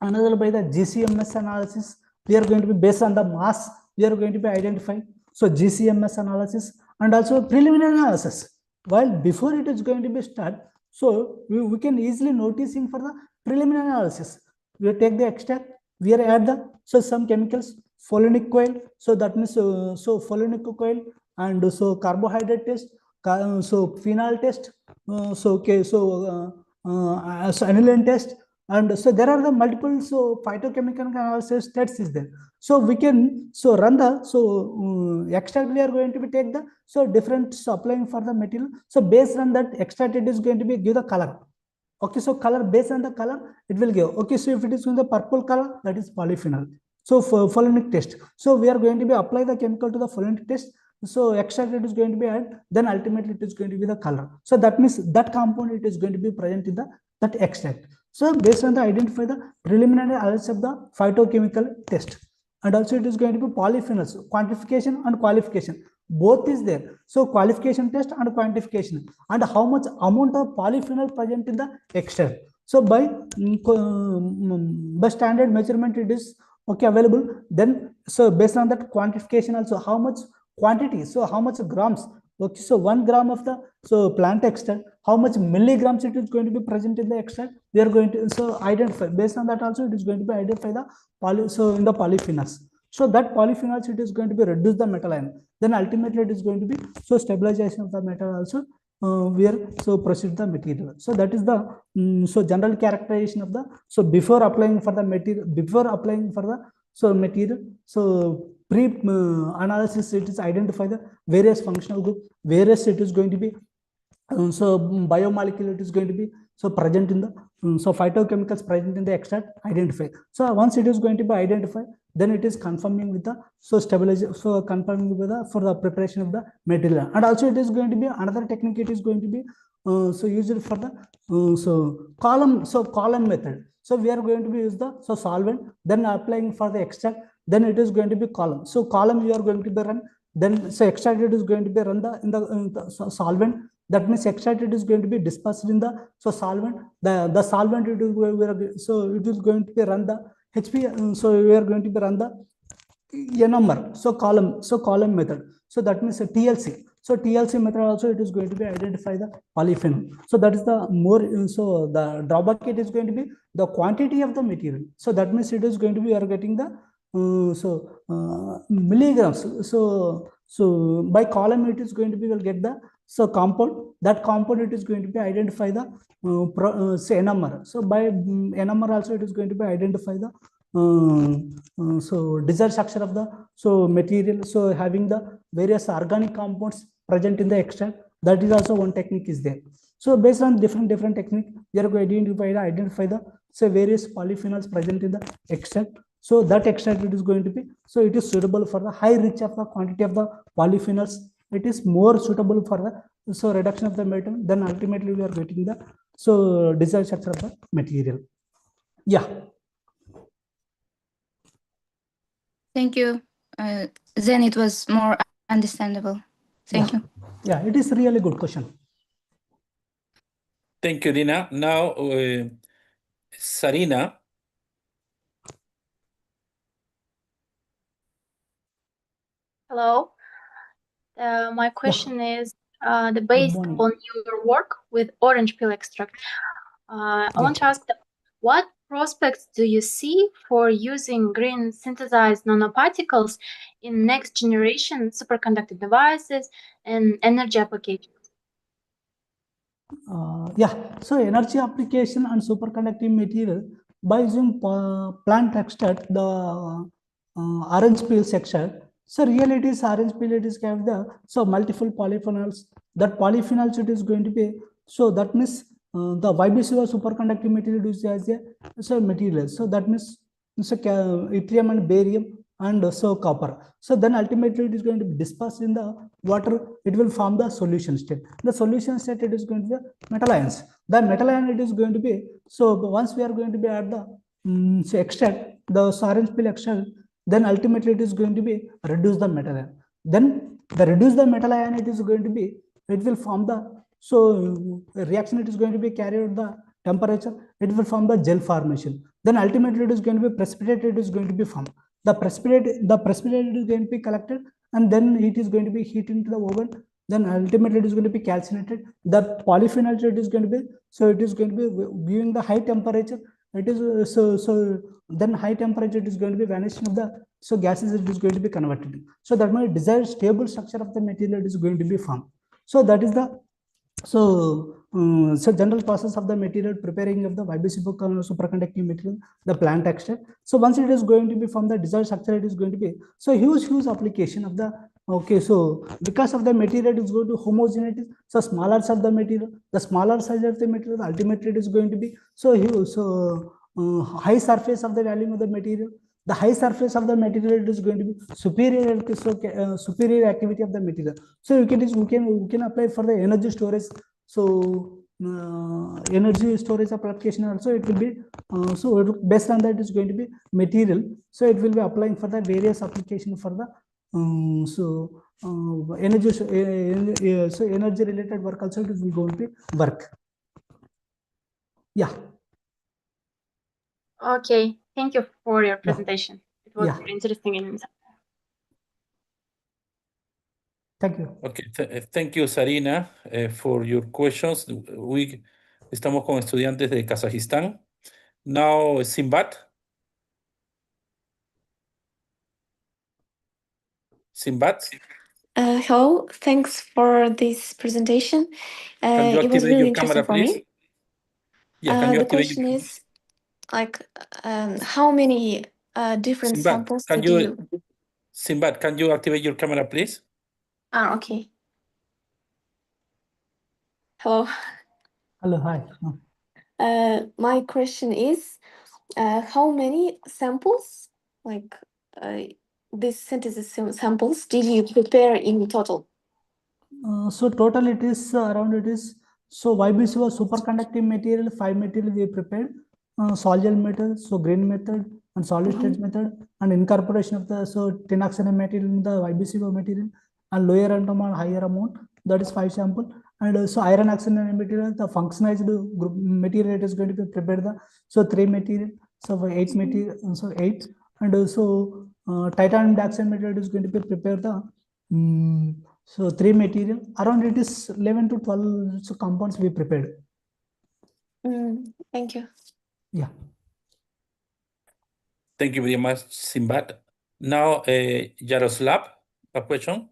another by the GCMS analysis. We are going to be based on the mass, we are going to be identifying. So GCMS analysis and also preliminary analysis. While before it is going to be start, so we can easily noticing for the preliminary analysis. We take the extract, we are add the some chemicals, folinic coil. So that means folinic coil and carbohydrate test, phenol test, aniline test. And so there are the multiple phytochemical analysis tests is there. So we can run the extract, we are going to be take the different applying for the material. So based on that extract, it is going to be give the color. Okay, so color, based on the color it will give. Okay, so if it is in the purple color, that is polyphenol. So for folinic test, so we are going to be apply the chemical to the folinic test. So extract, it is going to be add, then ultimately it is going to be the color. So that means that component, it is going to be present in the that extract. So based on the identify the preliminary analysis of the phytochemical test, and also it is going to be polyphenols, quantification and qualification, both is there. So qualification test and quantification, and how much amount of polyphenol present in the extract. So by standard measurement, it is available. Then so based on that quantification also, how much quantity, so how much grams. Okay, so 1 gram of the plant extract, how much milligrams it is going to be present in the extract, we are going to identify. Based on that also, it is going to be identify the in the polyphenols. So that polyphenols, it is going to be reduce the metal ion. Then ultimately it is going to be stabilization of the metal also. We are proceed the material. So that is the general characterization of the before applying for the material, before applying for the material. So pre analysis, it is identify the various functional group, various it is going to be biomolecule, it is going to be present in the phytochemicals present in the extract, identify. So once it is going to be identified, then it is confirming with the stabilization, confirming with the for the preparation of the material. And also it is going to be another technique, it is going to be used for the column method. So we are going to be use the solvent, then applying for the extract, then it is going to be column. So column you are going to be run, then extract, it is going to be run in the solvent. That means extract, it is going to be dispersed in the solvent. The solvent, it is it is going to be run the HP. So we are going to be run the NMR. So column method. So that means a TLC. So TLC method also, it is going to be identify the polyphenol. So that is the more, the drawback, it is going to be the quantity of the material. So that means it is going to be, you are getting the milligrams. So by column, it is going to be, will get the So compound, that compound it is going to be identify the say NMR. So by NMR also it is going to be identify the so desired structure of the material. So having the various organic compounds present in the extract, that is also one technique is there. So based on different technique, we are going to identify the say various polyphenols present in the extract. So that extract it is going to be, so it is suitable for the high reach of the quantity of the polyphenols. It is more suitable for the reduction of the metal. Then ultimately we are getting the desired structure of the material. Yeah. Thank you. Then it was more understandable. Thank you. Yeah, it is really good question. Thank you, Dina. Now, Sarina. Hello. My question is based on your work with orange peel extract. I want to ask what prospects do you see for using green synthesized nanoparticles in next generation superconducting devices and energy applications? So energy application and superconducting material by using plant extract, the orange peel extract. So really it is orange peel, it is have the multiple polyphenols. That polyphenols it is going to be, so that means the YBCO superconducting material is as a material. So that means yttrium and barium and copper. So then ultimately it is going to be dispersed in the water. It will form the solution state. The solution state it is going to be metal ions. The metal ion it is going to be, so once we are going to be add the extract, the orange peel extract, then ultimately it is going to be reduce the metal ion. Then the reduce the metal ion it is going to be, it will form the reaction it is going to be carried the temperature, it will form the gel formation. Then ultimately it is going to be precipitate, it is going to be formed. The precipitate is going to be collected and then it is going to be heated into the oven. Then ultimately it is going to be calcinated. The polyphenol it is going to be, so it is going to be giving the high temperature. It is then high temperature it is going to be vanishing of the gases it is going to be converted. So that means desired stable structure of the material is going to be formed. So that is the general process of the material preparing of the YBCO superconducting material, the plant extract. So once it is going to be from the desired structure, it is going to be huge application of the so because of the material it is going to homogeneity, so smaller size of the material, the smaller size of the material ultimately it is going to be huge, high surface of the volume of the material. The high surface of the material is going to be superior activity of the material. So we can apply for the energy storage. So energy storage application also it will be based on that is going to be material. So it will be applying for the various application for the energy related work also it will going to be work. Yeah. Okay, thank you for your presentation. It was very interesting and thank you. Okay, thank you, Sarina, for your questions. Estamos con estudiantes de Kazajistán. Now, Simbat. Hello, thanks for this presentation. Can you it was activate really your interesting camera, for please? me. Yeah, can you the activate question your... is, like, how many different samples did you... Simbat, can you activate your camera, please? Okay. Hello. Hello, hi. My question is, how many samples, like this synthesis samples, did you prepare in total? So total it is around it is, so YBCO superconducting material, 5 material we prepared, solid metal, so green method and solid state method, and incorporation of the tin oxide material in the YBCO material, and lower amount, higher amount, that is 5 sample. And so iron oxide material, the functionized group material it is going to be prepared the 3 material, so 8 material, so 8, and also titanium dioxide material is going to be prepared the 3 material, around it is 11 to 12 compounds we prepared. Thank you. Yeah. Thank you very much, Simbat. Now, Yaroslav, a question?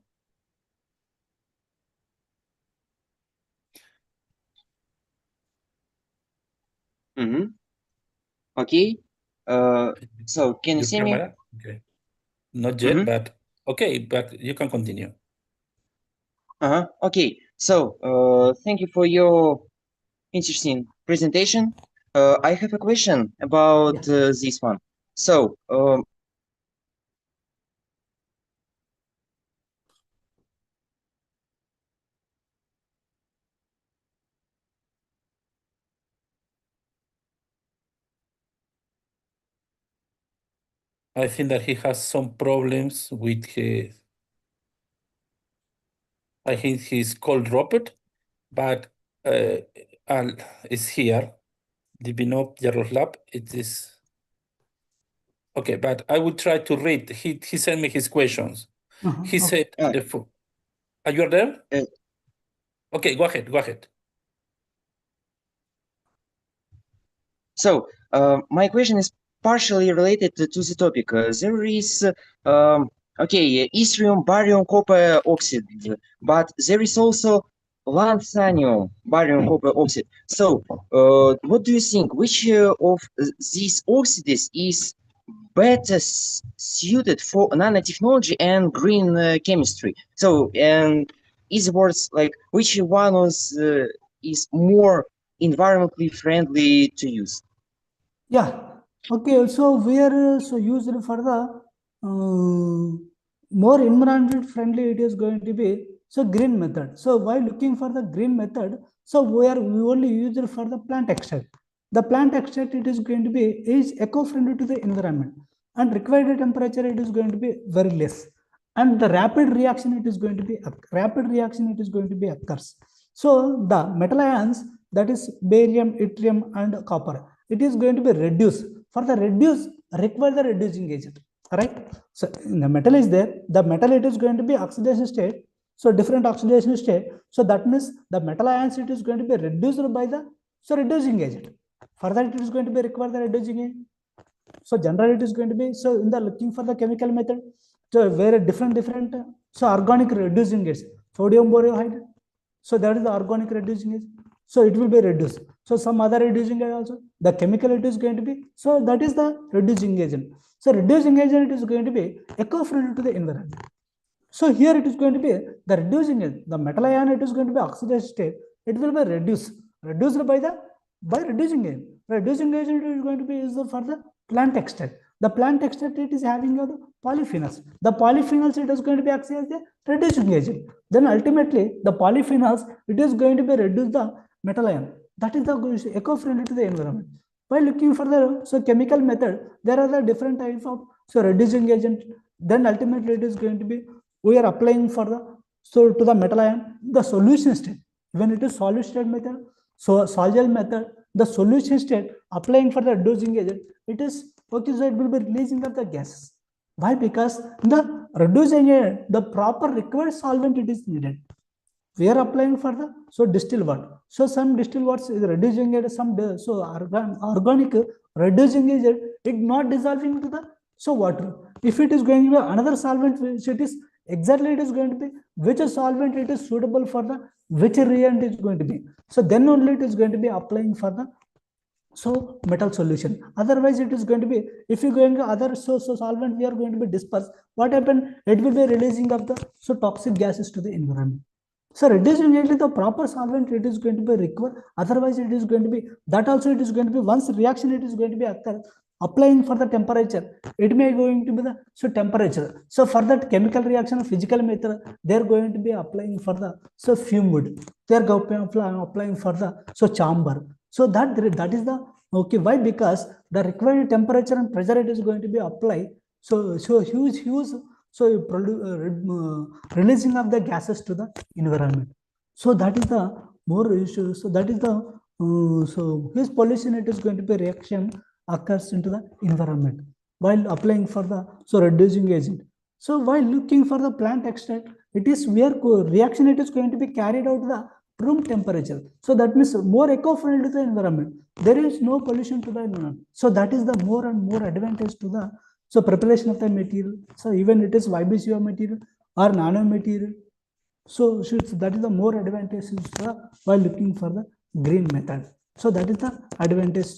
Okay. So can you Your see me? camera? Okay. Not yet, but okay, but you can continue. Okay. So thank you for your interesting presentation. I have a question about this one. So I think that he has some problems with his, I think he's called Robert, but Al is here. Divinov Yaroslav, it is. Okay, but I will try to read. He sent me his questions. He said, are you there? Okay, go ahead, go ahead. So my question is partially related to the topic. There is yttrium, barium, copper oxide, but there is also lanthanum, barium, copper oxide. So what do you think? Which of these oxides is better suited for nanotechnology and green chemistry? So, and easy words, like which one is more environmentally friendly to use? Yeah. Okay. So we are used for the more environment friendly. It is going to be green method. So while looking for the green method, so we only use it for the plant extract. The plant extract, it is going to be eco friendly to the environment, and required temperature it is going to be very less, and the rapid reaction it is going to be occurs. So the metal ions, that is barium, yttrium, and copper, it is going to be reduced. For the require the reducing agent, right? So the metal is there, the metal it is going to be oxidation state, so different oxidation state. So that means the metal ions it is going to be reduced by the reducing agent. For that it is going to be require the reducing agent. So generally it is going to be, so in the looking for the chemical method, so where different so organic reducing agents, sodium borohydride, so that is the organic reducing agent, so it will be reduced. So some other reducing agent also, the chemical it is going to be, so that is the reducing agent. So reducing agent it is going to be eco-friendly to the environment. So here it is going to be the reducing agent, the metal ion it is going to be oxidation state, it will be reduced by reducing agent. Reducing agent is going to be used for the plant extract. The plant extract it is having the polyphenols. The polyphenols it is going to be acting as a reducing agent. Then ultimately the polyphenols it is going to be reduce the metal ion. That is the eco-friendly to the environment. By looking for the chemical method, there are the different types of reducing agent. Then ultimately it is going to be, we are applying for the to the metal ion the solution state. When it is solid state method, so soluble method, the solution state applying for the reducing agent, it is okay, so it will be releasing of the gases. Why? Because the reducing agent, the proper required solvent it is needed. We are applying for the distilled water. So some distilled water is reducing it, some organic reducing agent, it not dissolving to the water. If it is going to be another solvent, it is exactly it is going to be which solvent it is suitable for the which reagent is going to be. So then only it is going to be applying for the metal solution. Otherwise it is going to be, if you going to other solvent we are going to be dispersed, what happen? It will be releasing of the toxic gases to the environment. So reducing agent, the proper solvent it is going to be required. Otherwise it is going to be, that also it is going to be, once reaction it is going to be occur, applying for the temperature, it may going to be the temperature. So for that chemical reaction, physical method, they are going to be applying for the fume wood. They are applying for the chamber. So that is the okay. Why? Because the required temperature and pressure it is going to be applied. So huge releasing of the gases to the environment. So that is the more issue. So that is the his pollution it is going to be reaction occurs into the environment while applying for the reducing agent. So while looking for the plant extract, it is where reaction it is going to be carried out the room temperature. So that means more eco-friendly to the environment. There is no pollution to the environment. So that is the more and more advantage to the preparation of the material. So even it is YBCO material or nano material. So that is the more advantages while looking for the green method. So that is the advantage.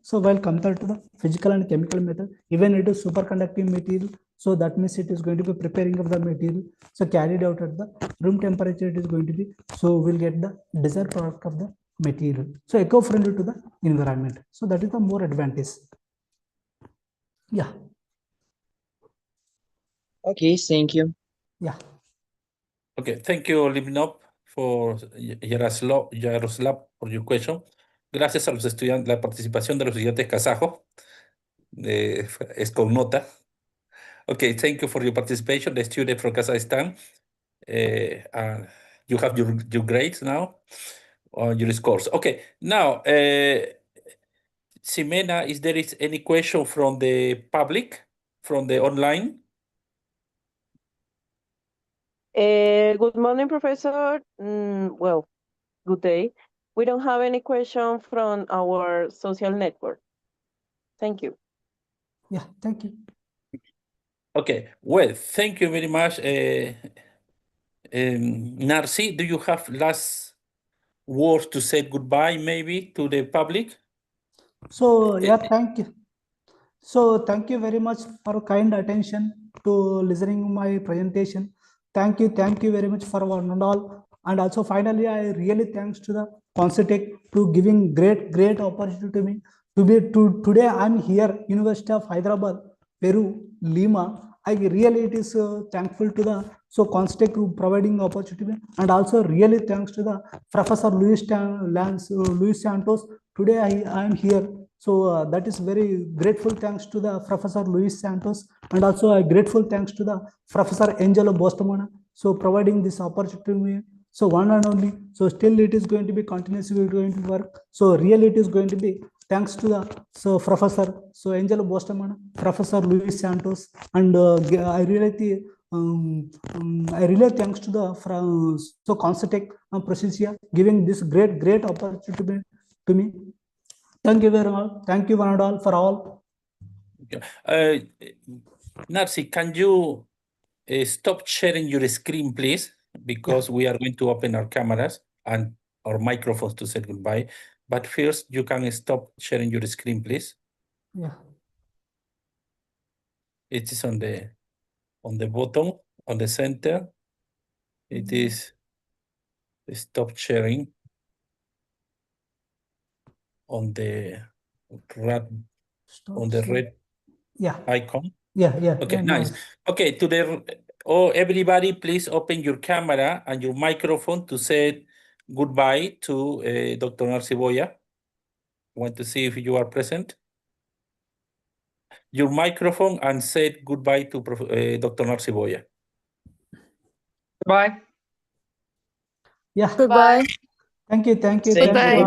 So while compared to the physical and chemical method, even it is superconducting material. So that means it is going to be preparing of the material. So carried out at the room temperature, it is going to be. So we'll get the desired product of the material. So eco-friendly to the environment. So that is the more advantage. Yeah. Okay, thank you. Yeah. Okay, thank you, Livnop, for Yaroslav, for your question. Gracias a los estudiantes, la participación de los estudiantes kazajos, es con nota. Okay, thank you for your participation, the student from Kazakhstan. You have your grades now, on your scores. Okay, now, Ximena, is there any question from the public, from the online? Good morning, Professor. Well, good day. We don't have any question from our social network. Thank you. Yeah, thank you. Okay, well, thank you very much. Narsi, do you have last words to say goodbye, maybe, to the public? So, yeah, thank you. So, thank you very much for kind attention to listening my presentation. Thank you very much for one and all. And also, finally, I really thanks to the Concitec to giving great opportunity to me today. I'm here, University of Hyderabad, Peru, Lima. I really it is thankful to the Concitec group providing opportunity, and also really thanks to the Professor Luis Santos. Today I am here. So that is very grateful thanks to the Professor Luis Santos, and also a grateful thanks to the Professor Angelo Bostamana. So providing this opportunity to me. So one and only. So still it is going to be continuously going to work. So really it is going to be thanks to the Professor Angelo Bostamana, Professor Luis Santos, and I really thanks to the Concitec Presidia giving this great opportunity to me. Thank you very much. Thank you one and all for all. Narsi, can you stop sharing your screen, please? Because we are going to open our cameras and our microphones to say goodbye. But first, you can stop sharing your screen, please. Yeah. It is on the bottom, on the center. It is stop sharing on the red icon. Yeah. Okay, yeah, nice. Okay, everybody, please open your camera and your microphone to say goodbye to Dr. Narasaiah. Want to see if you are present. Your microphone and say goodbye to Dr. Narasaiah. Bye. Yeah. Goodbye. Thank you. Goodbye.